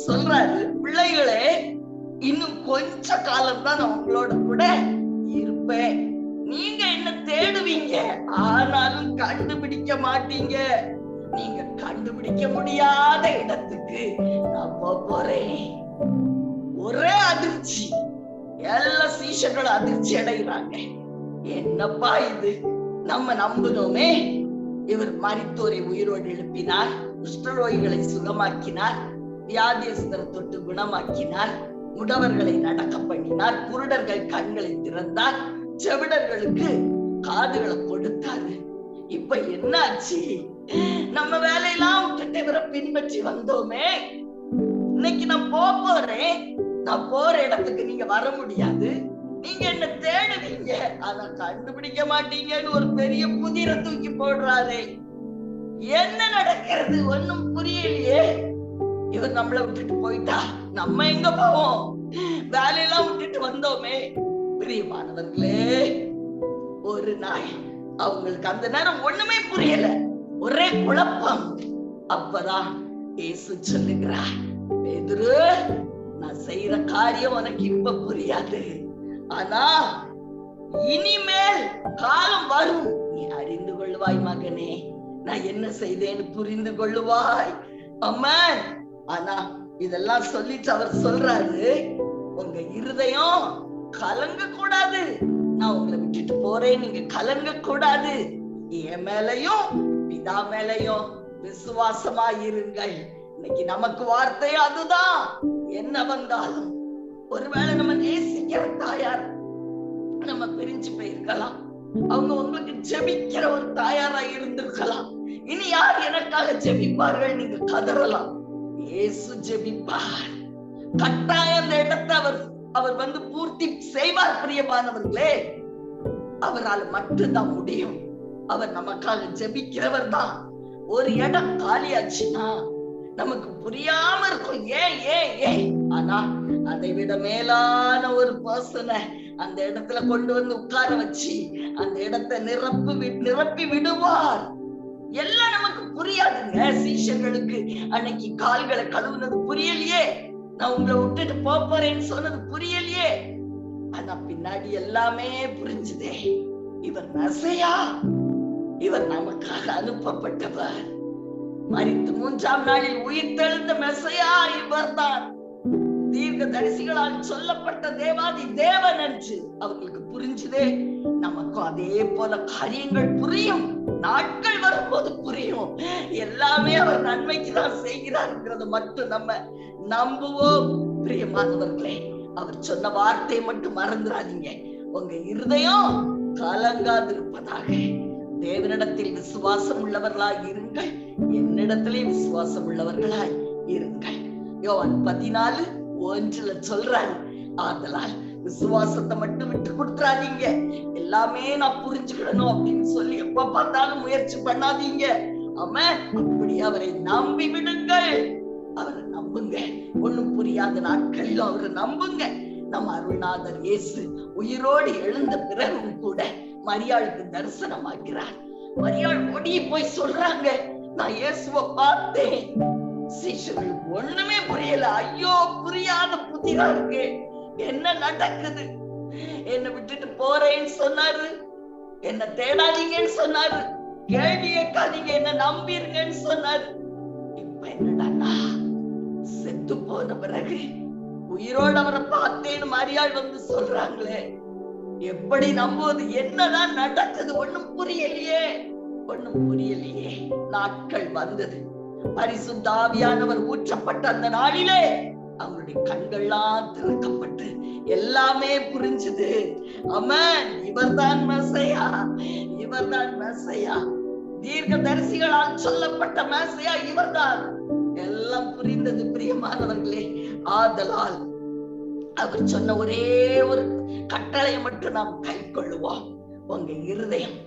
சொல்றாரு. பிள்ளைகளே, இன்னும் கொஞ்ச காலம் தான் நான் உங்களோட கூட இருப்பேன். நீங்க என்ன தேடுவீங்க, ஆனாலும் கண்டுபிடிக்க மாட்டீங்க. நீங்க கண்டுபிடிக்க முடியாத இடத்துக்கு நான் போறேன். ஒரே அதிர்ச்சி, எல்லா சீஷர்களும் அதிர்ச்சி அடைகிறாங்க. என்னப்பா இது, நம்ம நம்புனோமே இவர் மரித்தோரை உயிரோடு எழுப்பினார், குஷ்டரோகிகளை சுகமாக்கினார், வியாதியஸ்தரை தொட்டு குணமாக்கினார், முடவர்களை நடக்க பண்ணினார், குருடர்கள் கண்களை திறந்தார், செவிடர்களுக்கு காதுகளை கொடுத்தாரு. இப்ப என்னாச்சு? நம்ம வேலையெல்லாம் விட்டுட்டு இவரை பின்பற்றி வந்தோமே. இன்னைக்கு நான் போறேன், நான் போற இடத்துக்கு நீங்க வர முடியாது, நீங்க என்ன தேடுவீங்க, ஆனா கண்டுபிடிக்க மாட்டீங்கன்னு ஒரு பெரிய புதிரை தூக்கி போடுறாரு. என்ன நடக்கிறது ஒண்ணும் புரியலையே. இவர் நம்மளை விட்டுட்டு போயிட்டா நம்ம எங்க போவோம்? வேலையெல்லாம் விட்டுட்டு வந்தோமே. பிரியமானவர்களே, ஒரு நாள் அவங்களுக்கு அந்த நேரம் ஒண்ணுமே புரியல, ஒரே குழப்பம். அப்பதான் இயேசு சொல்லுகிறார், பேதுரு, நான் செய்யற காரியம் உனக்கு இப்ப புரியாது, ஆனா இனிமேல் காலம் வரும், நீ அறிந்து கொள்வாய் மகனே, நான் என்ன செய்தேன்னு புரிந்து கொள்ளுவாய். அம்மா, ஆனா இதெல்லாம் சொல்லிட்டு அவர் சொல்றாரு, உங்க இருதயம் கலங்க கூடாது, நான் உங்களை விட்டுட்டு போறேன், நீங்க கலங்க கூடாது, என் மேலையும் பிதா மேலையும் விசுவாசமா இருங்கள். இன்னைக்கு நமக்கு வார்த்தை அதுதான். என்ன வந்தாலும், ஒருவேளை நம்ம நேசிக்கிற தாயார் நம்ம பிரிஞ்சு போயிருக்கலாம், அவங்க உங்களுக்கு ஜெபிக்கிற ஒரு தாயாரா இருந்திருக்கலாம், இனி யார் எனக்காக ஜெபிப்பார்கள் நீங்க கதறலாம். இயேசு ஜெபிப்பார், கட்டாயம் அந்த இடத்தை அவர் வந்து பூர்த்தி செய்வார். பிரியமானவர்களே, அவரால் மட்டும்தான் முடியும். அவர் நமக்காக ஜெபிக்கிறவர் தான். ஒரு இடம் காலியாச்சுன்னா நமக்கு புரியாம இருக்கும், ஏன். ஆனா அதை விட மேலான ஒரு பர்சனை அந்த இடத்துல கொண்டு வந்து உட்கார வச்சு அந்த இடத்தை நிரப்பி விடுவார். எல்லாம் நமக்கு புரியாதுங்க. சீஷர்களுக்கு அன்னைக்கு கால்களை கழுவுனது புரியலையே, நான் உங்களை விட்டுட்டு போறேன்னு சொன்னது புரியலையே, ஆனா பின்னாடி எல்லாமே புரிஞ்சுதே. இவர் மெசியா, இவர் நமக்காக அனுப்பப்பட்டவர், மரித்து 3ஆம் நாளில் உயிர்த்தெழுந்த மெசியா இவர் தான், தீர்க்க தரிசிகளால் சொல்லப்பட்ட தேவாதி தேவன் என்று அவர்களுக்கு புரிஞ்சுதே. நமக்கும் அதே போல காரியங்கள் புரியும், நாட்கள் வரும்போது புரியும். எல்லாமே அவர் நன்மைக்கு தான் செய்கிறார்ங்கிறத மட்டும் நம்ம நம்புவோம். பிரியமானவர்களே, அவர் சொன்ன வார்த்தை மட்டும் மறந்துடாதீங்க, உங்க இருதயம் கலங்காதிருப்பதாக. தேவனிடத்தில் விசுவாசம் உள்ளவர்களாய் இருங்கள், என்னிடத்திலே விசுவாசம் உள்ளவர்களாய் இருங்கள். யோவான் 14:1 சொல்றாரு, ஆதலால் விசுவாசத்தை மட்டும் விட்டு கொடுத்துறாதீங்க, எல்லாமே நான் புரிஞ்சுக்கிடணும் அப்படின்னு சொல்லி எப்ப பார்த்தாலும் முயற்சி பண்ணாதீங்க. ஆமென். அப்படி அவரை நம்பி விடுங்கள், அவரை நம்புங்க. ஒண்ணும் புரியாத நாட்களிலும் அவரை நம்புங்க. நம்ம அருள்நாதர் இயேசு உயிரோடு எழுந்த பிறகும் கூட மரியாளுக்கு தரிசனமாக்கிறார். மரியாள் ஓடி போய் சொல்றாங்க, நான் இயேசுவை பார்த்தேன். சீஷர்களுக்கு ஒண்ணுமே புரியல. ஐயோ, புரியாத புதிரா இருக்கு, என்ன நடக்குது? என்ன விட்டுட்டு போறேன்னு சொன்னாரு, என்ன தேடாதீங்கன்னு சொன்னாரு, கேள்வி கேட்காதீங்க, என்ன நம்பிருங்கன்னு சொன்னாரு. இப்ப என்னடா, செத்து போன பிறகு உயிரோடு அவரை பார்த்தேன்னு மரியாள் வந்து சொல்றாங்களே, எப்படி நம்புவது? என்னதான் நடக்குது? ஒண்ணும் புரியலையே. நாட்கள் வந்தது, பரிசுத்த ஆவியானவர் ஊற்றப்பட்ட அந்த நாளிலே அவங்களுடைய கண்கள்லாம் திறக்கப்பட்டு எல்லாமே புரிஞ்சுது. ஆமென். இவர்தான் மெசியா, இவர்தான் மெசியா, தீர்க்க தரிசிகளால் சொல்லப்பட்ட மெசியா இவர்தான். எல்லாம் புரிந்தது. பிரியமானவர்களே, ஆதலால் அவர் சொன்ன ஒரே ஒரு கட்டளையை மட்டும் நாம் கை கொள்ளுவோம். உங்க இருதயம்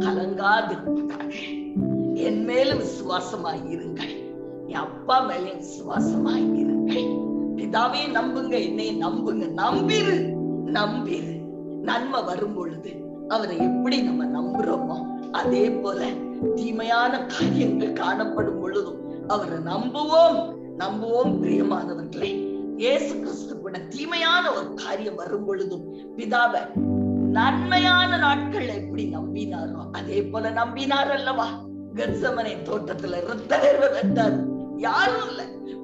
கலங்காதிருப்பதாக, என் மேலும் விசுவாசமாய் இருங்கள், என் அப்பா மேலே விசுவாசமாய் இருங்கள். பிதாவே நம்புங்க, என்னை நம்புங்க. நம்பிரு. நன்மை வரும் பொழுது அவரை எப்படி நம்ம நம்புறோமோ அதே போல தீமையான காரியங்கள் காணப்படும் பொழுதும் அவரை நம்புவோம். பிரியமானவர்களே, இயேசு கிறிஸ்து கூட தீமையான ஒரு காரியம் வரும் பொழுதும் பிதாவை நன்மையான நாட்கள் எப்படி நம்பினாரோ அதே போல நம்பினார் அல்லவா? கெத்செமனே தோட்டத்துல இரத்த வேர்வை வெட்டார், யாரும் இல்ல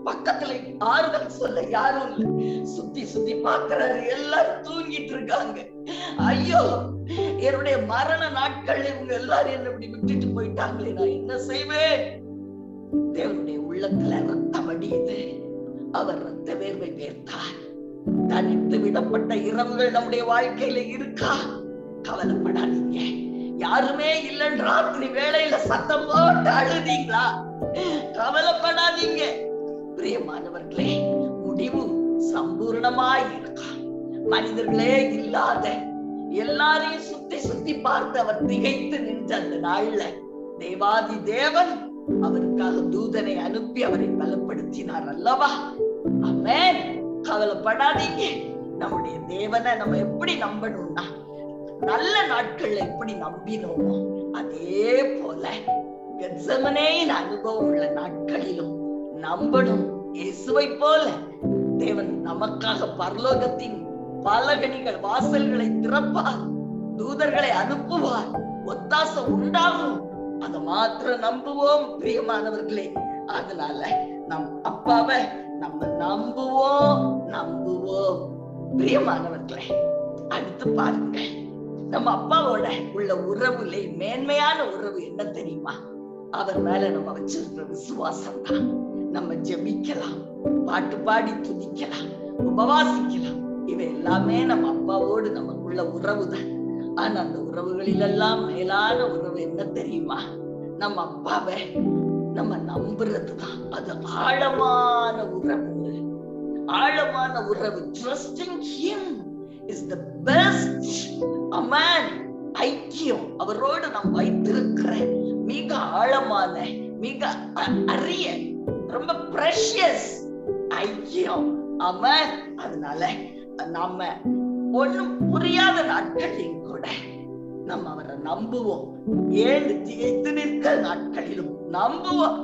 பக்கத்துல, ஆறுதல் சொல்ல யாரும் இல்ல. சுத்தி பாக்குறாரு, எல்லாரும் தூங்கிட்டு இருக்காங்க. ஐயோ, என்னுடைய மரண நாட்கள் இவங்க எல்லாரும் என்ன இப்படி விட்டுட்டு போயிட்டாங்களே, நான் என்ன செய்வேன்? தேவனுடைய உள்ளத்துல ரத்தம் அடியுது. அவர் ரத்த வேர்வை வேர்த்தார். தனித்து விடப்பட்ட இரவுகள் நம்முடைய வாழ்க்கையில இருக்கா? கவலைப்படாதீங்க. யாருமே இல்லைன்னு ராத்திரி வேளையில சத்தம் போட்டு அழுதீங்களா? கவலைப்படாதீங்க பிரியமானவர்களே, முடிவு சம்பூர்ணமாய் இருக்கான். மனிதர்களே இல்லாத எல்லாரையும் சுத்தி சுத்தி பார்த்து அவர் திகைத்து நின்ற அந்த நாள்ல தேவாதி தேவன் அவருக்காக தூதனை அனுப்பி அவரை பலப்படுத்தினார் அல்லவா? ஆமென். கவலைப்படாதீங்க. நம்முடைய தேவனை நம்ம எப்படி நம்பணும்னா, நல்ல நாட்கள்ல எப்படி நம்பினோமோ அதே போல கெத்செமனேயின் அனுபவம் உள்ள நாட்களிலும் நம்பணும். இயேசுவை போல தேவன் நமக்காக பரலோகத்தின் பலகணிகள் வாசல்களை திறப்பார், தூதர்களை அனுப்புவார், ஒத்தாசை உண்டாகும். அதை மாத்திரம் நம்புவோம் பிரியமானவர்களே. அதனால நம் அப்பாவை நம்ம நம்புவோம் பிரியமானவர்களே. அடுத்து பாருங்க, நம்ம அப்பாவோட உள்ள உறவுல மேன்மையான உறவு என்ன தெரியுமா? அவர் மேல நம்ம வச்சிருக்கிற விசுவாசம் தான். நம்ம ஜெபிக்கலாம், பாட்டு பாடி துதிக்கலாம், உபவாசிக்கலாம், இவை எல்லாமே நம்ம அப்பாவோடு நமக்குள்ள உறவு தான். ஆனா அந்த உறவுகளிலெல்லாம் மேலான உறவு என்ன தெரியுமா? நம்ம அப்பாவை நம்ம நம்புறதுதான். அது ஆழமான உறவு, ஆழமான உறவு. Trusting him is the best. அமேன். ஐக்கியம், அவரோடு நாம் வைத்திருக்கிற மிக ஆழமான, மிக அரிய, ரொம்ப பிரஷியஸ் ஐக்கியம். அமேன். அதனால நாம ஒண்ணும் புரியாத நாட்களிலும் கூட நம்ம அவரை நம்புவோம். ஏழு திகைத்து நிற்க நாட்களிலும் நம்புவோம்.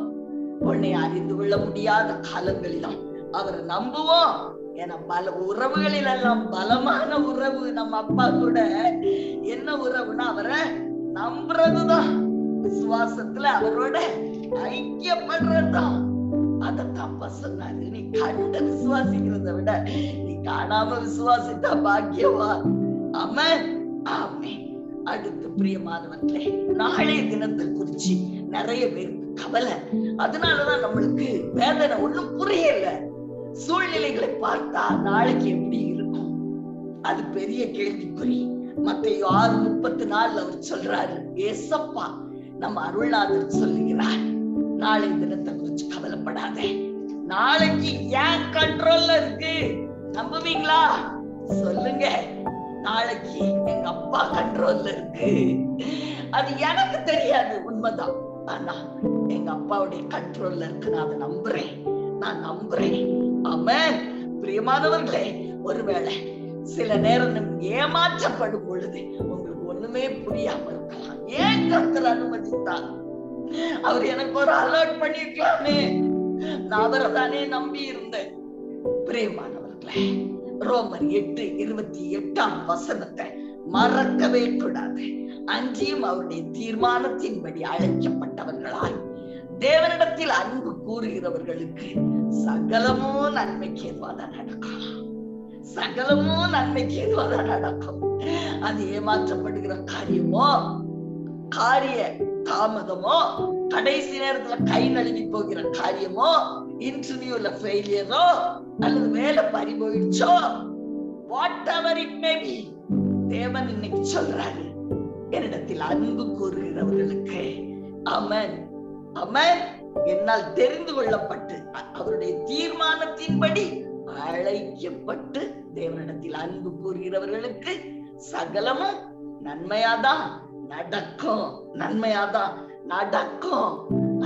உன்னை அறிந்து கொள்ள முடியாத காலங்களிலும் அவரை நம்புவோம். ஏன்னா பல உறவுகளில் எல்லாம் பலமான உறவு நம்ம அப்பா கூட என்ன உறவுனா அவரை நம்புறதுதான். விசுவாசத்துல அவரோட ஐக்கியப்படுறதுதான். அதத்தான் அப்பா சொன்னாரு, நீ கண்டு விசுவாசிக்கிறத விட நீ காணாம விசுவாசித்தா பாக்கியவா. ஆமென், ஆமென். அடுத்து பிரியமானவர்களே, நாளைய தினத்தை குறிச்சு நிறைய பேருக்கு கவலை. அதனாலதான் நம்மளுக்கு வேதனை ஒண்ணும் புரியல. சூழ்நிலைகளை பார்த்தா நாளைக்கு எப்படி இருக்கும் அது பெரிய கேள்விக்குறி. மத்தேயு 6:34 அவர் சொல்றாரு, ஏசப்பா நம்ம அருள்நாதர் சொல்லுகிறார், நாளை தினத்தை குறிச்சு கவலைப்படாதே, நாளைக்கு ஏன் கண்ட்ரோல்ல இருக்கு. நம்புவீங்களா? சொல்லுங்க. நாளைக்கு எங்க அப்பா கண்ட்ரோல்ல இருக்கு. அது எனக்கு தெரியாது, உண்மைதான். ஆனா எங்க அப்பாவுடைய கண்ட்ரோல்ல இருக்கு. நான் அதை நம்புறேன், நான் நம்புறேன். ஆமென். பிரியமானவர்களே, ஒருவேளை சில நேரம் ஏமாற்றப்படும் பொழுது உங்களுக்கு ஒண்ணுமே புரியாம இருக்கலாம். ஏன் கர்த்தர் அனுமதித்தார்? அவர் எனக்கு ஒரு அலர்ட் பண்ணிருக்கலாமே. நான் அவரை தானே நம்பி இருந்தேன். பிரியமானவர்களே, ரோமர் 8:28 மறக்கவே கூடாது. அன்றியும் அவருடைய தீர்மானத்தின்படி அழைக்கப்பட்டவர்களாய் தேவனிடத்தில் அன்பு கூறுகிறவர்களுக்கு சகலமோ நன்மைக்கு ஏதுவாதான் நடக்கும். சகலமோ நன்மைக்கு ஏதுவாதான் நடக்கும். அது ஏமாற்றப்படுகிற காரியமோ, காரிய தாமதமோ, கடைசி நேரத்துல கை நழுவி போகிற காரியமோ, இன்டர்வியூல ஃபெயிலியரோ, அல்லது வேலை பறி போயிடுச்சோ, whatever it may be, தேவன் இன்னைக்கு சொல்றாரு, என்னிடத்தில் அன்பு கூறுகிறவர்களுக்கு ஆமென், ஆமென், என்னால் தெரிந்து கொள்ளப்பட்டு அவருடைய தீர்மானத்தின்படி அழைக்கப்பட்டு தேவனிடத்தில் அன்பு கூறுகிறவர்களுக்கு சகலமும் நன்மையாதான் நடக்கும், நன்மையாதான் நடக்கும்.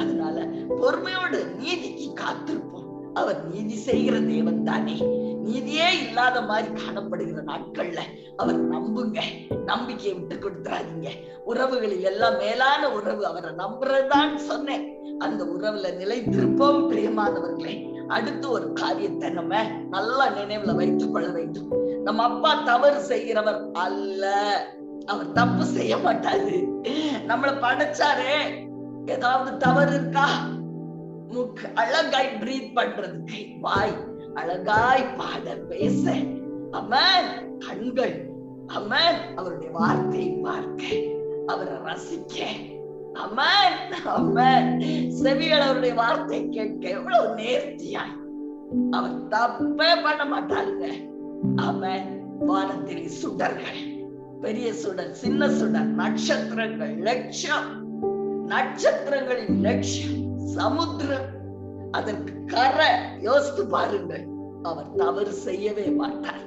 அதனால பொறுமையோடு நீதிக்கு காத்திருப்போம். அவர் நீதி செய்கிற தேவன் தானே. நீதியே இல்லாத மாதிரி காணப்படுகிற நாட்கள்ல அவர் நம்புங்க, நம்பிக்கையை விட்டு கொடுத்துறாதீங்க. உறவுகளில் எல்லாம் மேலான உறவு அவரை நம்புறதுதான் சொன்னேன். அந்த உறவுல நிலைத்திருப்போம் பிரியமானவர்களே. அடுத்து ஒரு காரியத்தை நம்ம நல்லா நினைவுல வைத்துக் கொள்ள வேண்டும். நம்ம அப்பா தவறு செய்கிறவர் அல்ல, அவர் தப்பு செய்ய மாட்டாரு. நம்மள படைச்சாரே, ஏதாவது தவறு இருக்கா? மூக்கு அழகாய் பிரீத் பண்றதுக்கு, வாய் அழகாய் பாட பேச, ஆமென், கண்கள் ஆமென் அவருடைய வார்த்தையை பார்க்க, அவரை ரசிக்க, ஆமென், ஆமென், செவிகள் அவருடைய வார்த்தை கேட்க எவ்வளவு நேர்த்தியாய். அவர் தப்பே பண்ண மாட்டாருங்க. ஆமென். வானத்தில் சுடர்கள், பெரிய சுடர், சின்ன சுடர், நட்சத்திரங்கள், லட்சம் நட்சத்திரங்களின் லட்சம், சமுத்திரம், அதற்கு கரை. யோசித்து பாருங்கள். அவர் தவறு செய்யவே மாட்டார்.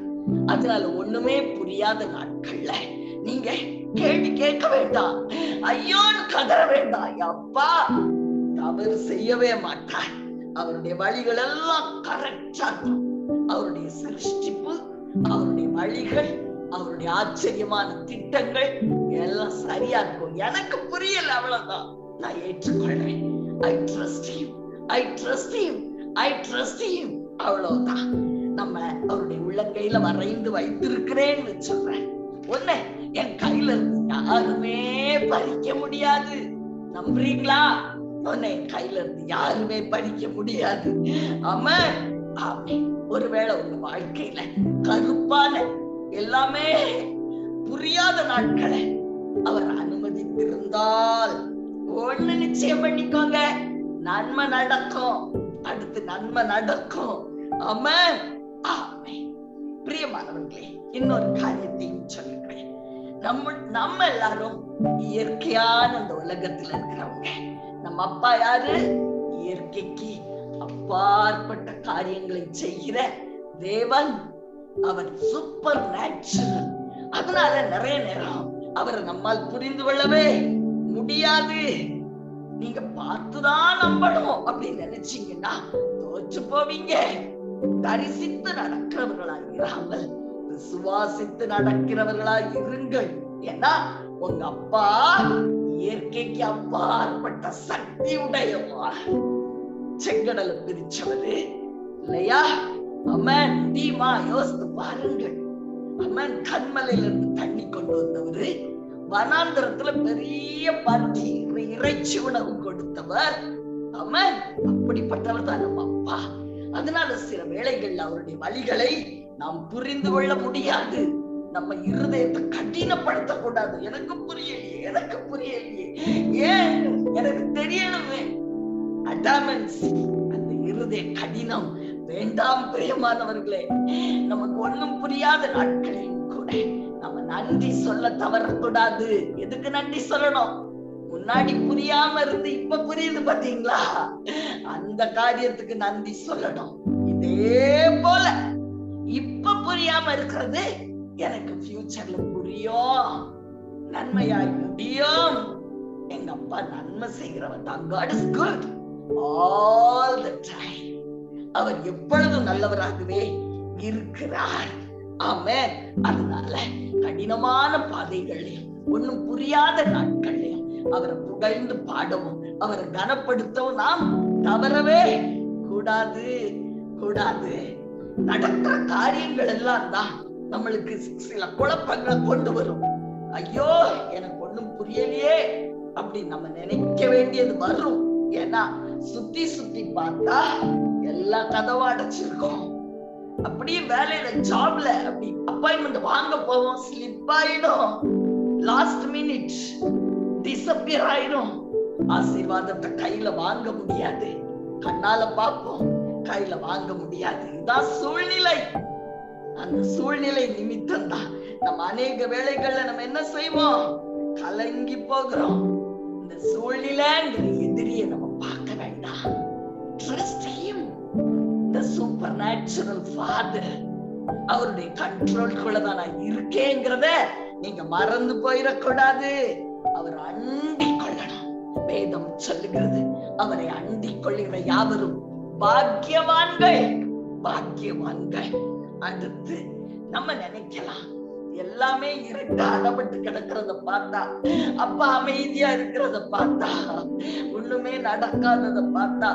அதனால ஒண்ணுமே புரியாத நாட்கள்ல நீங்க கேள்வி கேட்க வேண்டாம், ஐயோன்னு கதற வேண்டாம். அப்பா தவறு செய்யவே மாட்டார். அவருடைய வழிகள் எல்லாம் கரெக்டா இருக்கும். அவருடைய சிருஷ்டிப்பு, அவருடைய வழிகள், அவருடைய ஆச்சரியமான திட்டங்கள் எல்லாம் சரியா இருக்கும். எனக்கு புரியல, அவ்வளவுதான். நான் ஏற்றுக்கொள்றேன். I trust him, I trust him, I trust him. அவ்வளவுதான். நம்ம அவருடைய உள்ளங்கையில வரைந்து வைத்திருக்கிறேன்னு சொல்றேன். ஒண்ணு, என் கையில இருந்து யாருமே பறிக்க முடியாது. நம்புறீங்களா? ஒண்ணு, என் கையில இருந்து யாருமே பறிக்க முடியாது. ஆமென், ஆமென். ஒருவேளை உங்க வாழ்க்கையில கருப்பான எல்லாமே புரியாத நாட்களை அவர் அனுமதித்திருந்தால் ஒண்ணு நிச்சயம் பண்ணிக்கோங்க, நன்மை நடக்கும். அடுத்து நன்மை நடக்கும். ஆமென், ஆமென். பிரியமானவர்களே, இன்னொரு காரியத்தையும் சொல்லுகிறேன். நம்ம எல்லாரும் இயற்கையான இந்த உலகத்துல இருக்கிறவங்க. நம்ம அப்பா யாரு? இயற்கைக்கு அப்பாற்பட்ட காரியங்களை செய்கிற தேவன். அவர் சூப்பர் நேச்சுரல். அதனால நிறைய நேரம் அவரை நம்மால் புரிந்து கொள்ளவே முடியாது. நீங்க பார்த்துதான் நம்பணும் அப்படின்னு நினைச்சீங்கன்னா தோற்று போவீங்க. தரிசித்து நடக்கிறவர்களாய் இராமல் விசுவாசித்து நடக்கிறவர்களாய் இருங்கள். ஏன்னா உங்க அப்பா இயற்கைக்கு அப்பாற்பட்ட சக்தி உடையவர். செங்கடலை பிரிச்சவரு இல்லையா? அமன், தீமா யோசித்து பாருங்கள். அமன், கண்மலையில இருந்து தண்ணி கொண்டு வந்தவரு, வனாந்தரத்துல பெரிய பன்றி இறைச்சி உணவு கொடுத்தவர். அமன், அப்படிப்பட்டவர் தான் நம்ம அப்பா. அதனால சில வேளைகள்ல அவருடைய வழிகளை நாம் புரிந்து கொள்ள முடியாது. நம்ம இருதயத்தை கடினப்படுத்த கூடாது. எனக்கு புரியலையே, எனக்கு புரியலையே, ஏன் எனக்கு தெரியணுமே. அடாமன்ஸ், அந்த இருதய கடினம் வேண்டாம். பிரியமானவர்களே, நமக்கு ஒண்ணும் புரியாத நாட்களிலும் கூட நம்ம நன்றி சொல்ல தவறக்கூடாது. எதுக்கு நன்றி சொல்லணும்? முன்னாடி புரியாம இருந்து இப்ப புரியுது பாத்தீங்களா? அந்த காரியத்துக்கு நன்றி சொல்லணும். இதே போல இப்ப புரியாம இருக்கிறது எனக்கு ஃபியூச்சர்ல புரியும், நன்மையாய் முடியும். எங்க அப்பா நன்மை செய்கிறவர் தான். God is good all the time. அவர் எப்பொழுதும் நல்லவராகவே இருக்கிறார். ஆமென். அதனால கடினமான பாதைகளையும் ஒண்ணும் புரியாத நாட்களையும் அவரை புகழ்ந்து பாடவும் அவரை கனப்படுத்தவும் நாம் தவறவே கூடாது கூடாது. நடக்கிற காரியங்கள் எல்லாம் தான் நம்மளுக்கு சில குழப்பங்களை கொண்டு வரும். ஐயோ, எனக்கு ஒண்ணும் புரியலையே அப்படி நம்ம நினைக்க வேண்டியது வரும். ஏன்னா சுத்தி சுத்தி பார்த்தா எல்லா கதவும் அடைச்சிருக்கோம். அப்படியே வேலையில, ஜாப்ல அப்படி அப்பாயின்மெண்ட் வாங்க போவோம், ஸ்லிப் ஆயிடும், லாஸ்ட் மினிட் டிசப்பியர் ஆயிடும். ஆசீர்வாதத்தை கையில வாங்க முடியாது. கண்ணால பார்ப்போம், கையில வாங்க முடியாது. இதுதான் சூழ்நிலை. அந்த சூழ்நிலை நிமித்தம் தான் நம்ம அநேக வேளைகள்ல நம்ம என்ன செய்வோம்? கலங்கி போகிறோம். இந்த சூழ்நிலைங்கிற எதிரியை நம்ம பார்க்க வேண்டாம். Trust him, the supernatural father. அவருடைய கண்ட்ரோல்குள்ளதான் நான் இருக்கேங்கிறத நீங்க மறந்து போயிடக்கூடாது. அவர் அண்டிக் கொள்ளணும். வேதம் சொல்லுகிறது, அவரை அண்டிக் கொள்ளுகிற யாவரும் பாக்கியவான்கள், பாக்கியவான்கள். அடுத்து நம்ம நினைக்கலாம், எல்லாமே இருட்டு அடப்பட்டு கிடக்கிறத பார்த்தா, அப்பா அமைதியா இருக்கிறத பார்த்தா, ஒண்ணுமே நடக்காதத பார்த்தா,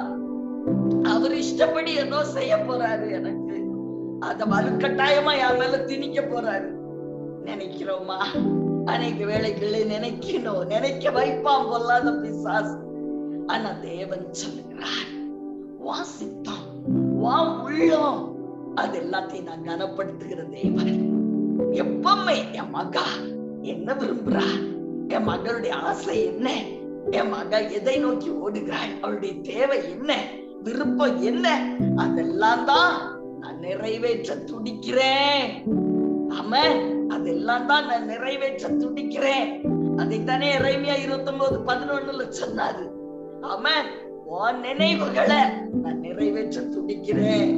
அவர் இஷ்டப்படி ஏதோ செய்ய போறாரு, எனக்கு அத வலுக்கட்டாயமா என் மேல திணிக்க போறாரு நினைக்கிறோமா? அநேக வேளைகளை நினைக்கணும், நினைக்க வைப்பான் பொல்லாத பிசாசு. ஆனா தேவன் சொல்லுகிறார், வா சித்தம், வா உள்ளம், அது எல்லாத்தையும் நான் கனப்படுத்துகிற தேவன். எப்பவுமே என் மகா என்ன விரும்புறா, என் மகளுடைய ஆசை என்ன, என் மக எதை நோக்கி ஓடுகிறாள், அவளுடைய தேவை என்ன, விருப்பம் என்ன, அதெல்லாம் தான் நான் நிறைவேற்ற துடிக்கிறேன். ஆமென். அதெல்லாம் தான் நான் நிறைவேற்ற துடிக்கிறேன். அதைத்தானே எரேமியா 29:11 சொன்னாரு. ஆமென். உன் நினைவுகளை நான் நிறைவேற்ற துடிக்கிறேன்.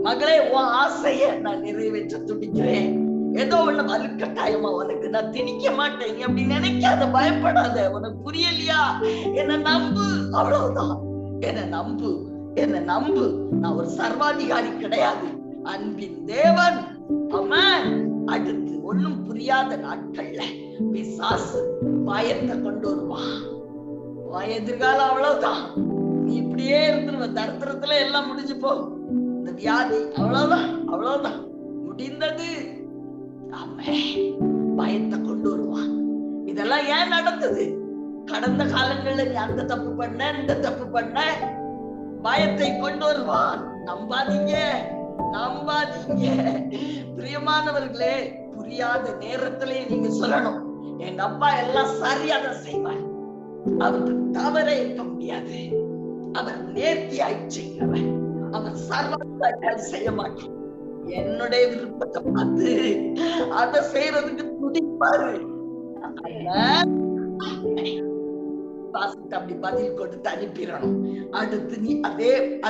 மகளே, உன் ஆசைய நான் நிறைவேற்ற துடிக்கிறேன். ஏதோ ஒண்ணு வலுக்கட்டாயமா உனக்கு நான் திணிக்க மாட்டேன் அப்படி நினைக்காத, பயப்படாத. உனக்கு புரியலையா? என்ன நம்பு, அவ்வளவுதான். என்ன நம்பு, என்ன நம்பு. நான் ஒரு சர்வாதிகாரி கிடையாது, அன்பின் தேவன். ஆமென். அடுத்து ஒண்ணும் புரியாத நாட்கள்ல பிசாசு பயத்தை கொண்டு வருவான். எதிர்காலம் அவ்வளவுதான். நீ இப்படியே இருந்துருவ, தரித்திரத்துல எல்லாம் முடிஞ்சு போகும். இந்த வியாதி அவ்வளவுதான், அவ்வளவுதான், முடிந்தது. பயத்தை கொண்டு வருவான். இதெல்லாம் ஏன் நடந்தது? கடந்த காலங்கள்ல நீ அந்த தப்பு பண்ண, இந்த தப்பு பண்ண, பயத்தை கொண்டு வருவான். நம்பாதீங்க, நம்பாதீங்க. பிரியமானவர்களே, புரியாத நேரத்திலே நீங்க சொல்லணும், எங்க அப்பா எல்லாம் சரியாதான் செய்வார். அவருக்கு தவறே இருக்க முடியாது. அவர் நேர்த்தியாய் செய்கிறவர். அவர் சர்வ செய்ய மாட்டார். என்னுடைய விருப்பத்தை பார்த்து அதை செய்யறதுக்கு துடிப்பாரு. அப்படி பதில் கொடுத்து அனுப்பிடணும். அடுத்து நீ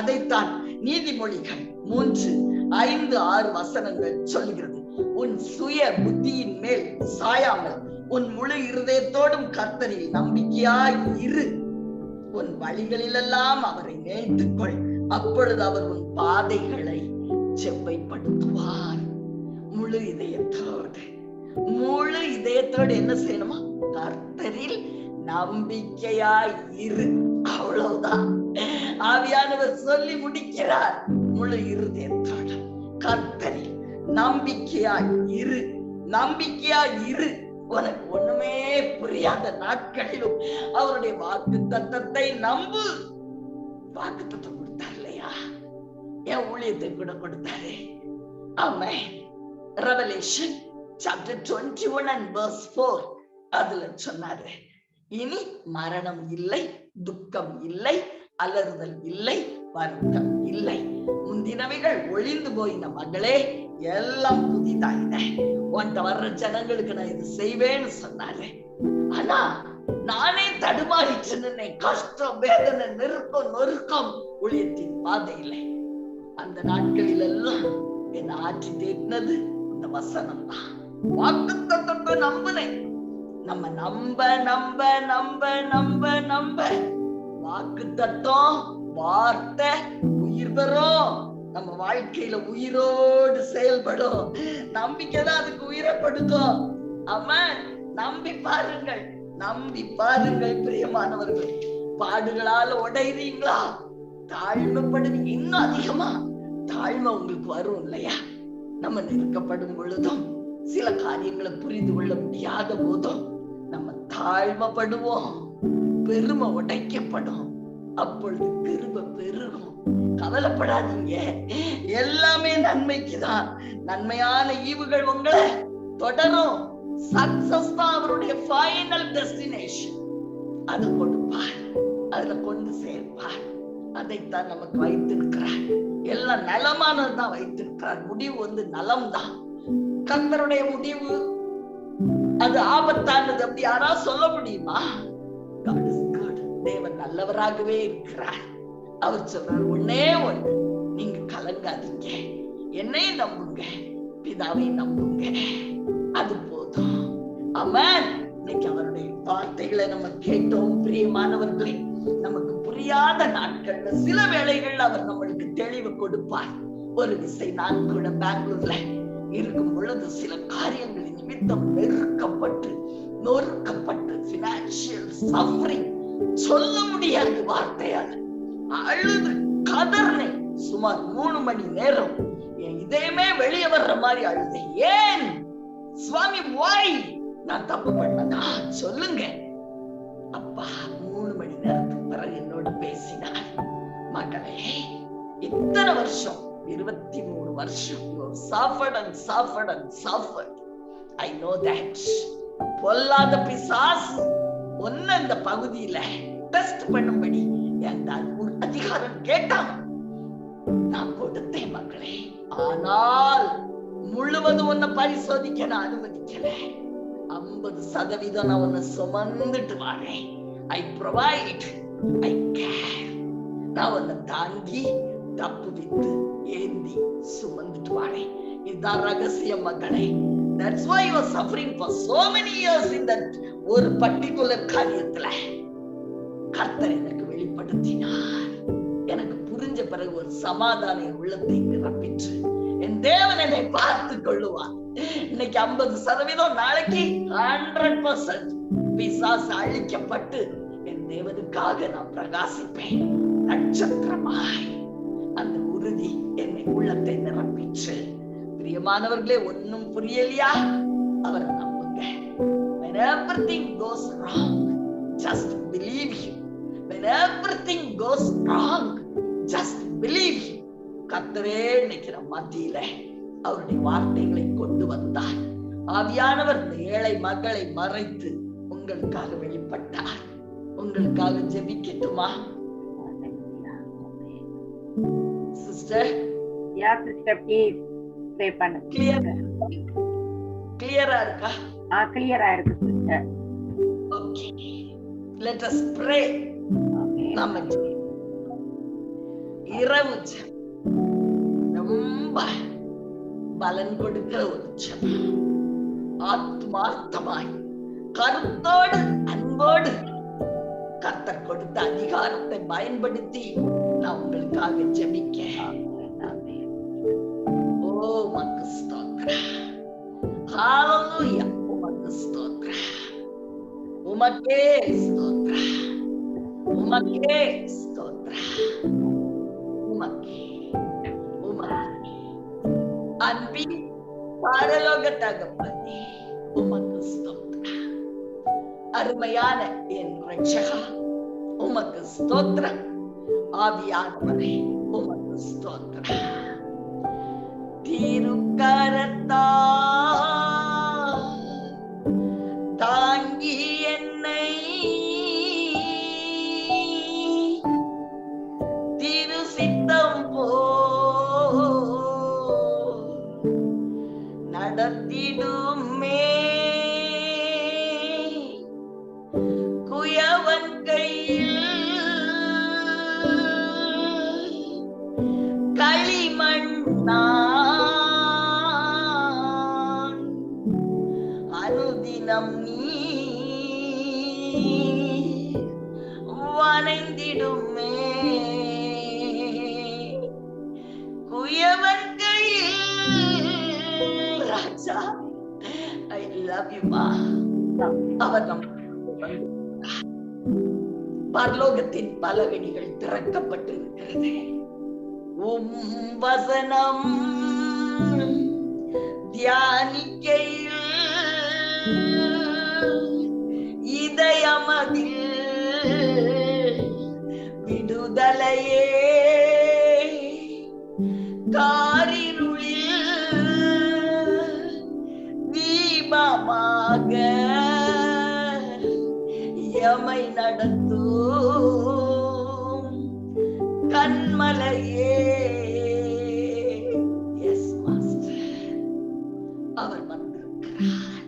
அதைத்தான் நீதிமொழிகள் 3:5-6 சொல்லுகிறது. உன் சுய புத்தியின் மேல் சாயாமல் உன் முழு இருதயத்தோடும் கர்த்தரில் நம்பிக்கையாய் இரு. உன் வழிகளிலெல்லாம் அவரை நினைத்துக்கொள். அப்பொழுது அவர் உன் பாதைகளை செவ்வைப்படுத்துவார். முழு இதயத்தோடு, முழு இதயத்தோடு என்ன செய்யணுமா? கர்த்தரில் நம்பிக்கையாய் இரு. அவ்வளவுதான். ஆவியானவர் சொல்லி முடிக்கிறார். முழு இருதயத்தோடு கர்த்தரில் நம்பிக்கையாய் இரு, நம்பிக்கையாய் இரு. உனக்கு ஒண்ணுமே புரியாத நாட்களிலும் அவருடைய வாக்கு தத்தத்தை நம்பு. வாக்கு தத்தம் கொடுத்தார் இல்லையா? என் ஊழியத்தை கூட கொடுத்தாரு. ஆமென். ரெவலேஷன் chapter 21:4 அதுல சொன்னாரு, இனி மரணம் இல்லை, துக்கம் இல்லை, அலறுதல் இல்லை, வருத்தம் இல்லை. முந்தினவைகள் ஒளிந்து போயின மகளே, எல்லாம் புதிதாயின. உன்கிட்ட வர்ற ஜனங்களுக்கு நான் இது செய்வேன்னு சொன்னாரு. ஆனா நானே தடுமாறிட்டு, கஷ்டம், வேதனை, நெருக்கம், நொறுக்கம் ஊழியத்தின் பாதையில. அந்த நாட்களில் எல்லாம் என்ன ஆற்றி தேடினது இந்த வசனம் தான். வாக்குத்தத்தத்தை நம்பினேன். நம்ம நம்ப நம்ப நம்ப நம்ப நம்ப வாக்கு தத்தம், வார்த்தை உயிர் பெறும். நம்ம வாழ்க்கையில உயிரோடு செயல்படும். நம்பிக்கைதான் அதுக்கு உயிரப்படுத்தும். ஆமென். நம்பி பாருங்கள், நம்பி பாருங்கள். பிரியமானவர்கள், பாடுகளால உடைறீங்களா? தாழ்மைப்படுவீங்க. இன்னும் அதிகமா தாழ்மை உங்களுக்கு வரும் இல்லையா? நம்ம நெருக்கப்படும் பொழுதும், சில காரியங்களை புரிந்து கொள்ள முடியாத போதும் நம்ம தாழ்மைப்படுவோம். பெருமை உடைக்கப்படும். அப்பொழுது கிருபை பெருகும். கவலைப்படாதீங்க, எல்லாமே நன்மைக்குதான். நன்மையான ஈவுகள் உங்களை தொடரும். சக்சஸ் தான் அவருடைய ஃபைனல் டெஸ்டினேஷன். அதை கொடுப்பார், அதுல கொண்டு சேர்ப்பார். அதைத்தான் நமக்கு வைத்திருக்கிறார். எல்லாம் நலமானதுதான் வைத்திருக்கிறார். முடிவு நலம்தான். கர்த்தருடைய முடிவு அது ஆபத்தானது அப்படி யாராவது சொல்ல முடியுமா? God is good. தேவன் நல்லவராகவே இருக்கிறார். அவர் சொல்றார், ஒன்னே ஒண்ணு, நீங்க கலங்காதீங்க, என்னையும் நம்புங்க, பிதாவை நம்புங்க, அது போதும். ஆமென். இன்னைக்கு அவருடைய வார்த்தைகளை நம்ம கேட்டோம். பிரியமானவர்களே, நமக்கு புரியாத நாட்கள்ல சில வேளைகள் அவர் நம்மளுக்கு தெளிவு கொடுப்பார். ஒரு விசை நான் கூட பெங்களூர்ல இருக்கும் பொழுது சில காரியங்களின் நிமித்தம் நெருக்கப்பட்டு, நொறுக்கப்பட்டு, பினான்சியல் சஃபரிங் சொல்ல முடியாது வார்த்தையால் அழுது கதறினேன். சுமார் 3 மணி நேரம் என் இதயமே வெளியே வர்ற மாதிரி அழுதேன். ஏன் சுவாமி, வாய் நான் தப்பு பண்ணனா சொல்லுங்க. அப்பா 3 மணி நேரத்துக்கு பிறகு என்னோடு பேசினார். மகளே, இத்தனை வருஷம், 23 வருஷம் you have suffered and suffered and suffered. I know that. பொல்லாத பிசாஸ் ஒன்னு இந்த பகுதியில டெஸ்ட் பண்ணும்படி ஒரு அதிகாரம் கேட்டான். நான் கொடுத்தேன் மகளே. ஆனால் முழுவதும் உன்னை பரிசோதிக்க நான் அனுமதிக்கல. 50% நான் உன்னை சுமந்துட்டு வாரேன். I provide, I care. நான் உன்னை தாங்கி தப்புவித்து ஏந்தி சுமந்துட்டு வாரேன். இதுதான் ரகசியம் மகளே. That's why you are suffering for so many years in that ஒரு particular காரியத்துல. கர்த்தர் எனக்கு வெளிப்படுத்தினார். எனக்கு புரிஞ்ச பிறகு ஒரு சமாதான உள்ளத்தை நிரப்பிற்று. என் தேவன் என்னை பார்த்து கொள்ளுவார். இன்னைக்கு 50%, நாளைக்கு 100% பிசாசு அழிக்கப்பட்டு என் தேவனுக்காக நான் பிரகாசிப்பேன். நட்சத்திரமாய் அந்த உறுதி என்னை உள்ளத்தை நிரப்பிற்று. பிரியமானவர்களே, ஒன்னும் புரியலையா? அவரை நம்புங்க. When everything goes wrong, just believe him. When everything goes wrong, just believe him. கர்த்தரே நிக்கிற மத்தியில அவருடைய வார்த்தைகளை கொண்டு வந்தார். ஆவியானவர் ஏழை மகளை மறைத்து உங்களுக்காக வெளிப்பட்டார். உங்களுக்காக ஜெபிக்கட்டுமா sister? Yeah sister, please pray பண்ணுங்க. கிளியரா இருக்கா? கிளியரா இருக்கு sister. Okay, let us pray. நாம இரவு ரொம்ப பலன் கொடுக்கிற ஒரு ஜெபம். ஆத்மார்த்தமாய் கருத்தோடு அன்போடு கர்த்தர் கொடுத்த அதிகாரத்தை பயன்படுத்தி நான் உங்களுக்காக ஜெபிக்க. ஓ உமக்கு ஸ்தோத்திரம். ஹல்லேலூயா. உமக்கு ஸ்தோத்திரம். உமக்கே ஸ்தோத்திரம். உமக்கே ஸ்தோத்திரம். உமக்கே அன்பின் பரலோக தகப்பனே, உமக்கு ஸ்தோத்திரம். அருமையான என் ரட்சகா, உமக்கு ஸ்தோத்திரம். ஆவியானவரே, உமக்கு ஸ்தோத்திரம். திருக்கரத்தா தாங்கி என்னை திரு சித்தம் போ நடத்திடுமே. குயவன் கையில் களிமண்ணான் அனுதினம் நீ வனைந்திடுமே. குயவன் ராஜா, I love you ma. அவர் பரலோகத்தின் பலகணிகள் திறக்கப்பட்டு இருக்கிறது. வசனம் தியானிக்கையில் இதயமதில் விடுதலையே. காரிருளில் தீபமாக எமை நடத்தும் கண்மலையே. எஸ் மாஸ்டர், அவர் வந்திருக்கிறார்.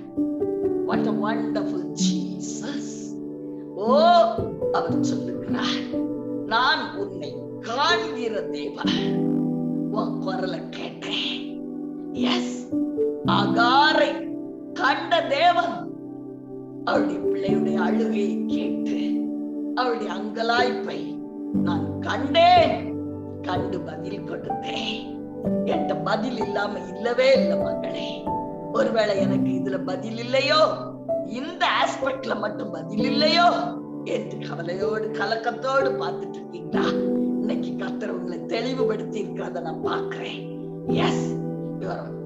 What a wonderful Jesus. ஓ, அவர் சொல்லுகிறார், நான் உன்னை காண்கிற தேவன். உன் குரலை கேட்டேன். எஸ், ஆகாரை கண்ட தேவன் அவளுடைய பிள்ளையுடைய அழுகையை கேட்டு அவளுடைய அங்கலாய்ப்பை நான் கண்டேன். கண்டு பதில் கொடுத்தேன். என்கிட்ட பதில் இல்லாம இல்லவே இல்லை மகளே. ஒருவேளை எனக்கு இதுல பதில் இல்லையோ, இந்த ஆஸ்பெக்ட்ல மட்டும் பதில் இல்லையோ என்று கவலையோடு கலக்கத்தோடு பார்த்துட்டு இருக்கீங்களா? இன்னைக்கு கர்த்தர் உங்களை தெளிவுபடுத்தி இருக்கிறத நான் பார்க்கிறேன். எஸ்,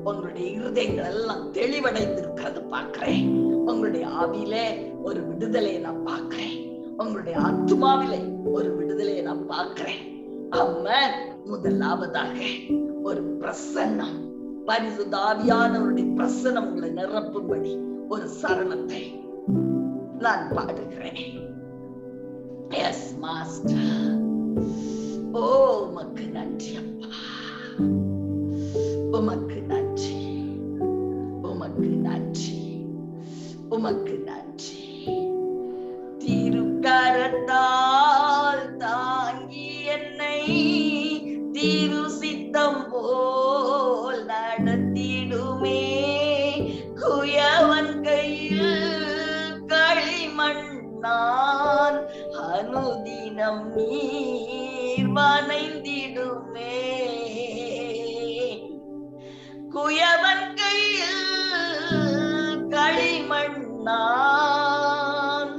உங்களுடைய இருதயங்கள் எல்லாம் தெளிவடைந்து இருக்கிறத பார்க்கிறேன். உங்களுடைய ஆவியிலே ஒரு விடுதலையை நான் பார்க்கிறேன். உங்களுடைய ஆத்மாவிலே ஒரு விடுதலையை நான் பார்க்கிறேன். ஆமென். முதலாவதாக ஒரு பிரசன்னம், பரிசுத்த ஆவியானவருடைய பிரசன்னம் உங்களை நிரப்பும்படி ஒரு சரணத்தை நான் பாடுகிறேன். S master. ஓ உமக்கு நன்றி அப்பா, உமக்கு நன்றி. உமக்கு நன்றி. திருக்கரத்தால் தாங்கி என்னை திரு சித்தம் போல் நடத்திடுமே. குயவன் கையில் களிமண் நான் அனுதினம் நீர் வனைந்திடுமே. குயவன் கையில் களிமண் நான்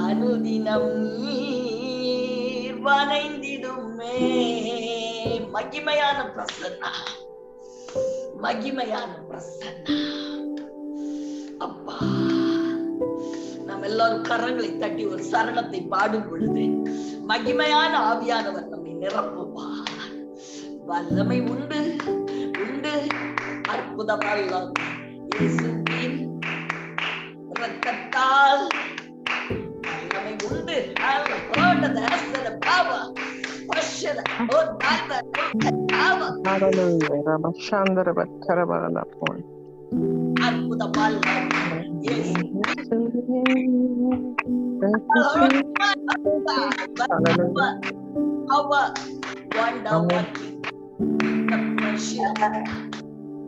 அனுதினம் நீர் வனைந்திடுமே. மகிமையான பிரசன்னா, மகிமையான பிரசன்னா அப்பா. நாம் எல்லாரும் கரங்களை தட்டி ஒரு சரணத்தை பாடும் பொழுது மகிமையான ஆவியானவர் நம்மை நிரப்புவார். வல்லமை உண்டு உண்டு, அற்புதம் அல்ல. இயேசுவின் இரத்தத்தால் வல்லமை உண்டு.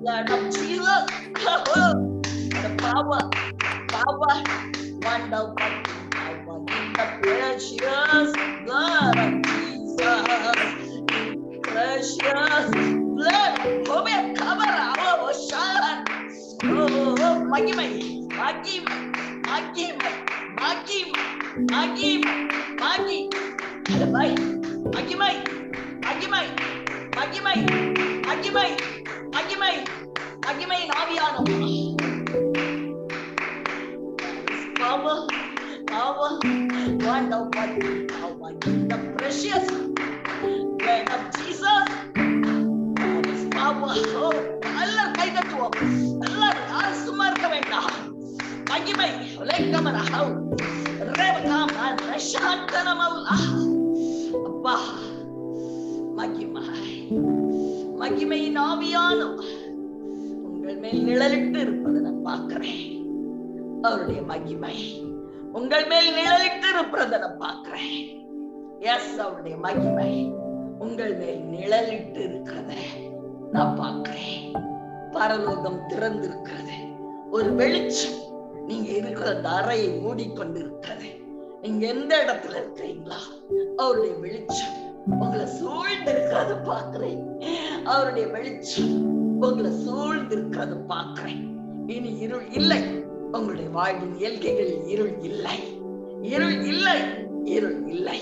Blood of Jesus, the power, wonderful power, the precious blood of Jesus, precious blood. Oh, me cover our shan. Oh, magimai, magimai, magimai, magimai, magimai, magimai, magimai, magimai, magimai, magimai, magimai. மகிமை மகிமை ஆவியானவர். Power, power, wonderful power, the precious blood of Jesus. There is power. எல்லாரும் கை தட்டுவோம். எல்லாரும் யாரும் சும்மா இருக்க வேண்டாம். மகிமை லேக்கமர ஹவ் ரேவகாம ரஷாந்தனமல்லா. அப்பா மகிமை மகிமையின் ஆவியானவர் உங்கள் மேல் நிழலிட்டு இருப்பதை நான் பார்க்கிறேன். அவருடைய மகிமை உங்கள் மேல் நிழலிட்டு இருப்பதை நான் பார்க்கிறேன். எஸ், அவருடைய மகிமை உங்கள் மேல் நிழலிட்டு இருக்கிறத நான் பார்க்கிறேன். பரலோகம் திறந்திருக்கிறது. ஒரு வெளிச்சம் நீங்க இருக்கிற அந்த அறையை மூடிக்கொண்டு இருக்கிறது. நீங்க எந்த இடத்துல இருக்கிறீங்களா, அவருடைய வெளிச்சம் உங்களை சூழ்ந்து இருக்கிறத பார்க்கிறேன். அவருடைய வெளிச்சம் உங்களை சூழ்ந்து இருக்கிறத பார்க்கிறேன். இனி இருள் இல்லை. உங்களுடைய வாழ்வின் எல்கைகளில் இருள் இல்லை, இருள் இல்லை, இருள் இல்லை.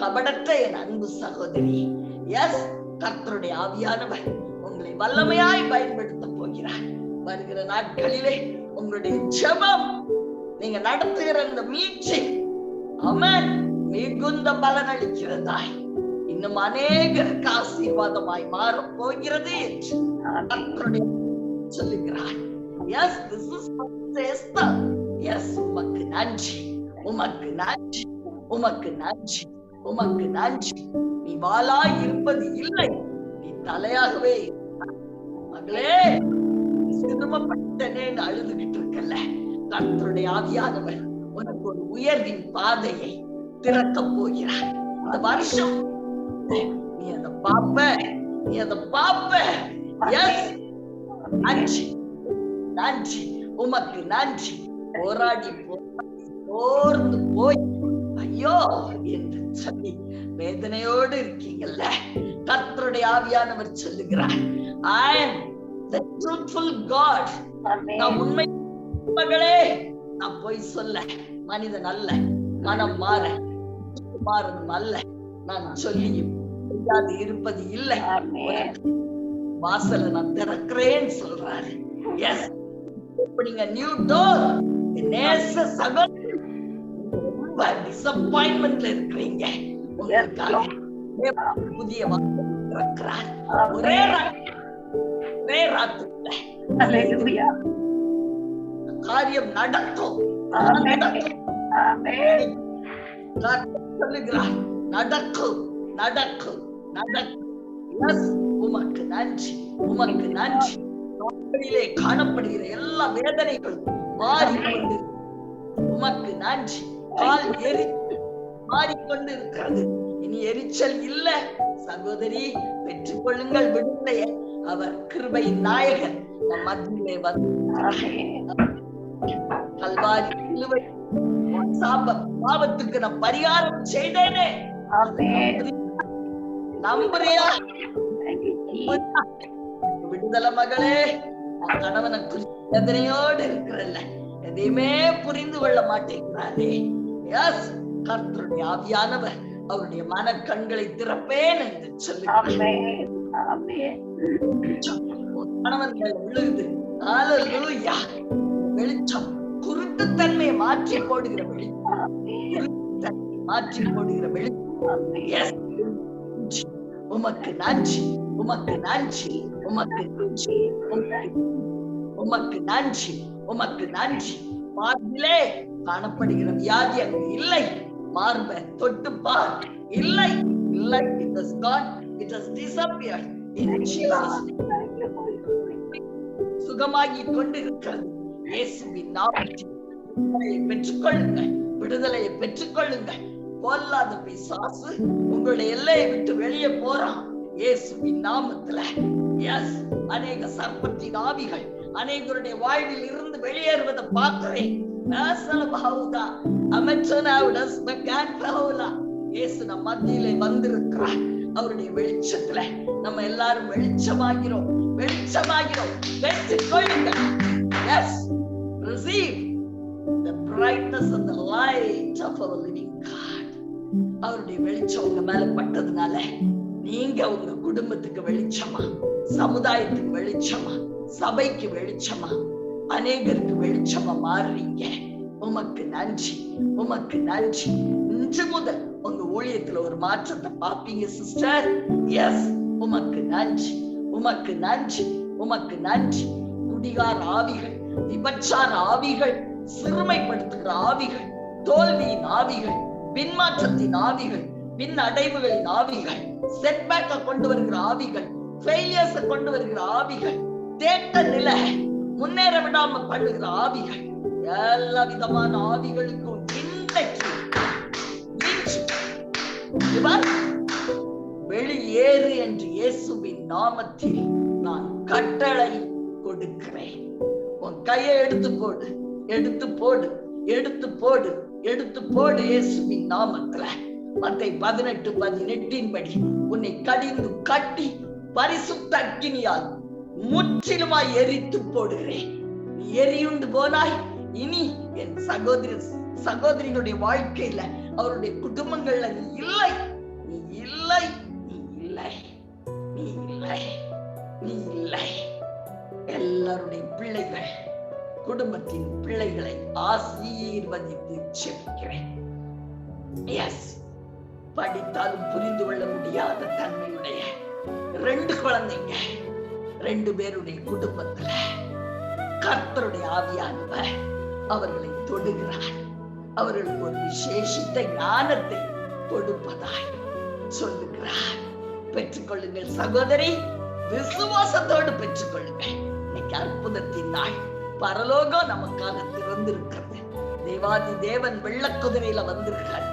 கபடற்ற என் அன்பு சகோதரி, எஸ், கர்த்தருடைய ஆவியானவர் உங்களை வல்லமையாய் பயன்படுத்த போகிறார். வருகிற நாட்களிலே உங்களுடைய ஜெபம், நீங்க நடத்துகிற இந்த மீட்டிங், ஆமென், மிகுந்த பலன் அளிக்கிறதாய் இன்னும் அநேகருக்கு ஆசீர்வாதமாய் மாற போகிறது என்று கர்த்தருடைய சொல்லுகிறார். Yes, this is Esther. Yes, உமக்கு நன்றி, உமக்கு நன்றி, உமக்கு நன்றி, உமக்கு நன்றி. நீ வாளாய் இருப்பது இல்லை, நீ தலையாகவே மகளே. சிறுமப்பட்டனே அழுதுகிட்டு இருக்கல, கர்த்தருடைய ஆவியானவர் உனக்கு ஒரு உயர்வின் பாதையை திறக்க போகிறார். இந்த வருஷம் நீ அதை பாப்ப, நீ அதை பாப்ப. எஸ், நன்றி, நன்றி, உமக்கு நன்றி. போராடி போர்ந்து போய் ஐயோ என்று சொல்லி வேதனையோடு இருக்கீங்கல்ல, கர்த்தருடைய ஆவியானவர் சொல்லுகிறார், I am the truthful God. நான் உண்மை மகளே, நான் போய் சொல்ல மனிதன் அல்ல, மனம் மாறணும் அல்ல, நான் சொல்லியும் இருப்பது இல்லை. வாசல நான் திறக்கிறேன்னு சொல்றாரு. Yes, opening a new door. நேச சகோதரி, ரொம்ப டிசப்பாயின்மெண்ட்ல இருக்கிறீங்க. உங்களுக்காக புதிய வாசல் திறக்கிறார். ஒரே ராத்திரில காரியம் நடக்கும். சொல்லுகிறார், நடக்கும், நடக்கும், நடக்கும். உமக்கு நன்றி, உமக்கு நன்றி. காணப்படுகிற எல்லா வேதனைகளும் மாறிக்கொண்டு உமக்கு நன்றி. கால் மாறிக்கொண்டு இருக்கிறது, இனி எரிச்சல் இல்ல. சகோதரி பெற்றுக்கொள்ளுங்கள் விடுதலைய. அவர் கிருபையின் நாயகன் நம் மத்தியிலே வந்து கல்வாரி சிலுவை பாவத்துக்கு நான் பரிகாரம் செய்தேனே. நம்புறியா? விடுதலை மகளே. கணவனை குறித்து வேதனையோடு இருக்கிறல்ல, எதையுமே புரிந்து கொள்ள மாட்டேங்கிறாரே. கர்த்தருடைய ஆவியானவர் அவருடைய மன கண்களை திறப்பேன் என்று சொல்லுகிறார். விழுது வெளிச்சம் குருட்டுத்தன்மையை மாற்றி போடுகிற வெளிச்சம், மாற்றி போடுகிற வெளிச்சம். உமக்கு நன்றி, உமக்கு நன்றி, உமக்கு நன்றி, உமக்கு நன்றி, உமக்கு நன்றி. மார்பிலே காணப்படுகிற வியாதி அங்கு இல்லை. மார்பை தொட்டு பார், இல்லை இல்லை. It has gone, it has disappeared in Jesus name. சுகமாகி கொண்டிருக்கிறது இயேசுவின் நாமத்தில். பெற்றுக்கொள்ளுங்கள், விடுதலையை பெற்றுக்கொள்ளுங்கள். பொல்லாத பிசாசு உங்களுடைய எல்லையை விட்டு வெளியே போறான் இயேசுவின் நாமத்துல. எஸ், அநேக சர்ப்பத்தின் ஆவிகள் அநேகருடைய வாழ்வில் இருந்து வெளியேறுவதை பார்க்கிறேன். இயேசு நம் மத்தியிலே வந்திருக்கிறார். அவருடைய வெளிச்சத்துல நம்ம எல்லாரும் வெளிச்சமாகிறோம், வெளிச்சமாகிறோம். பெற்றுக்கொள்ளுங்கள். Yes, receive the brightness of the light of our living God. அவருடைய வெளிச்சம் உங்க மேல பட்டதுனால நீங்க உங்க குடும்பத்துக்கு வெளிச்சமா, சமுதாயத்துக்கு வெளிச்சமா, சபைக்கு வெளிச்சமா, அநேகருக்கு வெளிச்சமா மாறுறீங்க. உமக்கு நன்றி, உமக்கு நன்றி. இன்று முதல் உங்க ஊழியத்துல ஒரு மாற்றத்தை பார்ப்பீங்க சிஸ்டர். எஸ், உமக்கு நன்றி, உமக்கு நன்றி, உமக்கு நன்றி. குடிகார ஆவிகள், விபச்சார ஆவிகள், சிறுமைப்படுத்துகிற ஆவிகள், தோல்வியின் ஆவிகள், பின்மாற்றத்தின் ஆவிகள், பின் அடைவுகளின் ஆவிகள், செட்பேக்க கொண்டு வருகிற ஆவிகள், ஃபெயிலியர்ஸ் கொண்டு வருகிற ஆவிகள், தேட்ட நிலை முன்னேற விடாம பண்ணுகிற ஆவிகள், எல்லா விதமான ஆவிகளுக்கும் இன்றைக்கு வெளியேறு என்று இயேசுவின் நாமத்தில் நான் கட்டளை கொடுக்கிறேன். உன் கையை எடுத்து போடு, எடுத்து போடு, எடுத்து போடு, எடுத்து போடு இயேசுவின் நாமத்துல. மத்தேயு 18:18 படி உன்னை கடிந்து கட்டி பரிசுத்த அக்கினியால் முற்றிலுமாய் எரித்து போடுகிறேன். நீ எரியுண்டு போனாய். இனி என் சகோதரிகளுடைய வாழ்க்கையில, அவருடைய குடும்பங்கள்ல நீ இல்லை, நீ இல்லை, நீ இல்லை, நீ இல்லை, நீ இல்லை. எல்லாருடைய பிள்ளைகள், குடும்பத்தின் பிள்ளைகளை ஆசீர்வதித்து செபிக்கிறேன். எஸ், படித்தாலும் புரிந்து கொள்ள முடியாத தன்மையுடைய 2 குழந்தைங்க, 2 பேருடைய குடும்பத்துல கர்த்தருடைய ஆவியானவர் அவர்களை தொடுகிறார். அவர்களுக்கு ஒரு விசேஷித்த ஞானத்தை கொடுப்பதாய் சொல்லுகிறார். பெற்றுக்கொள்ளுங்கள் சகோதரி, விசுவாசத்தோடு பெற்றுக்கொள்ளுங்கள். இன்னைக்கு அற்புதத்தின் நாள். பரலோகம் நமக்காக திறந்திருக்கிறது. தேவாதி தேவன் வெள்ளக்குதிரையில வந்திருக்கார்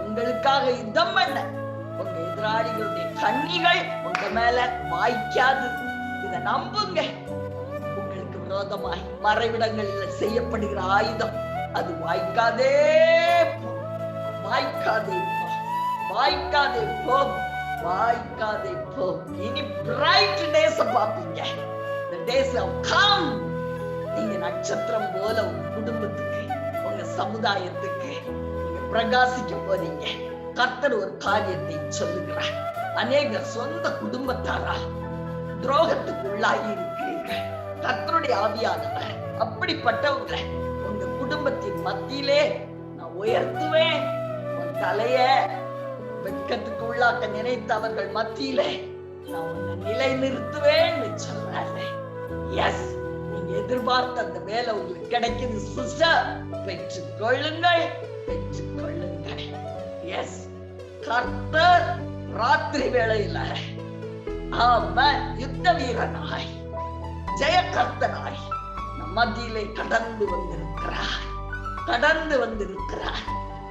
உங்களுக்காக யுத்தம் பண்ண. உங்க எதிராளிகளுடைய கண்ணிகள் உங்க மேல வாய்க்காது. இத நம்புங்க. உங்களுக்கு விரோதமாய் மறைவிடங்களில் செய்யப்படுகிற ஆயுதம் அது வாய்க்காதே போ, வாய்க்காதே போ, வாய்க்காதே போ, வாய்க்காதே போ. இனி பிரைட் டேஸ் பாப்பீங்க. the days have come. நீங்க நட்சத்திரம் போல உங்க குடும்பத்துக்கு, உங்க சமுதாயத்துக்கு நீங்க பிரகாசிக்க போறீங்க. கர்த்தர் ஒரு காரியத்தை சொல்லுகிறார். அநேக சொந்த குடும்பத்தாரா துரோகத்துக்கு உள்ளாகி இருக்கிறீர்கள். கர்த்தருடைய ஆவியானவர் அப்படிப்பட்டவங்க உங்க குடும்பத்தின் மத்தியிலே நான் உயர்த்துவேன். உன் தலைய வெட்கத்துக்கு உள்ளாக்க நினைத்தவர்கள் மத்தியிலே நான் உன்னை நிலை நிறுத்துவேன்னு சொல்றாரு. எஸ், நீங்க எதிர்பார்த்த அந்த வேலை உங்களுக்கு கிடைக்குது சிஸ்டர். பெற்றுக்கொள்ளுங்கள், பெற்றுக்கொள்ளுங்கள். எஸ், கர்த்தர் ராத்திரி வேளையில அவன் யுத்த வீரனாய், ஜெயகர்த்தனாய் நம் மத்தியிலே கடந்து வந்திருக்கிறார். வந்திருக்கிறார், கடந்து வந்திருக்கிறார்.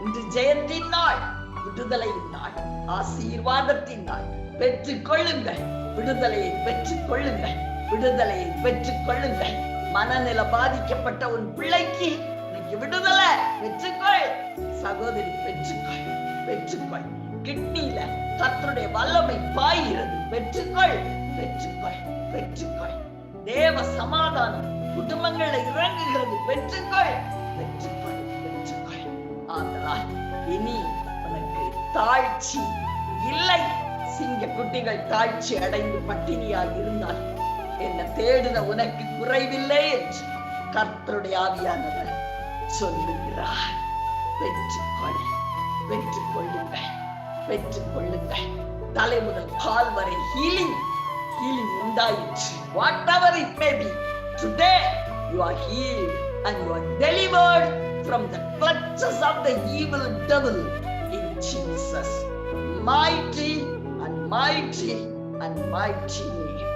இன்று ஜெயத்தின் நாள், விடுதலையின் நாள், ஆசீர்வாதத்தின் நாள். பெற்றுக் கொள்ளுங்கள், விடுதலையை பெற்றுக் கொள்ளுங்கள், விடுதலையை பெற்றுக் கொள்ளுங்கள். மனநிலை பாதிக்கப்பட்ட உன் பிள்ளைக்கு இன்னைக்கு விடுதலை பெற்றுக்கொள். சகோதரி பெற்றுக்கொள், பெற்றுக்கொள். கிட்னில கர்த்தருடைய வல்லமை பாய்கிறது, பெற்றுக்கொள், பெற்றுக்கொள், பெற்றுக்கொள். தேவ சமாதானம் குடும்பங்கள்ல இறங்குகிறது, பெற்றுக்கொள், பெற்றுக்கொள், பெற்றுக்கொள். ஆதலால் இனி உனக்கு தாழ்ச்சி இல்லை. சிங்க குட்டிகள் தாழ்ச்சி அடைந்து பட்டினியாக இருந்தால் என்ன தேடுன உனக்கு குறைவில்லை என்று கர்த்தருடைய ஆவியானவர் சொல்லுகிறார். பெற்றுக்கொள், பெற்றுக் கொள்ளுங்கள், பெற்றுக் கொள்ளுங்கள். தலை முதல் கால் வரை ஹீலிங் உண்டாயிற்று. Whatever it may be, today you are healed and you are delivered from the clutches of the evil devil in Jesus mighty and mighty and mighty name.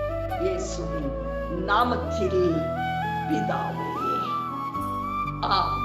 இயேசுவின் நாமத்தில் பிதாவே, ஆமென்.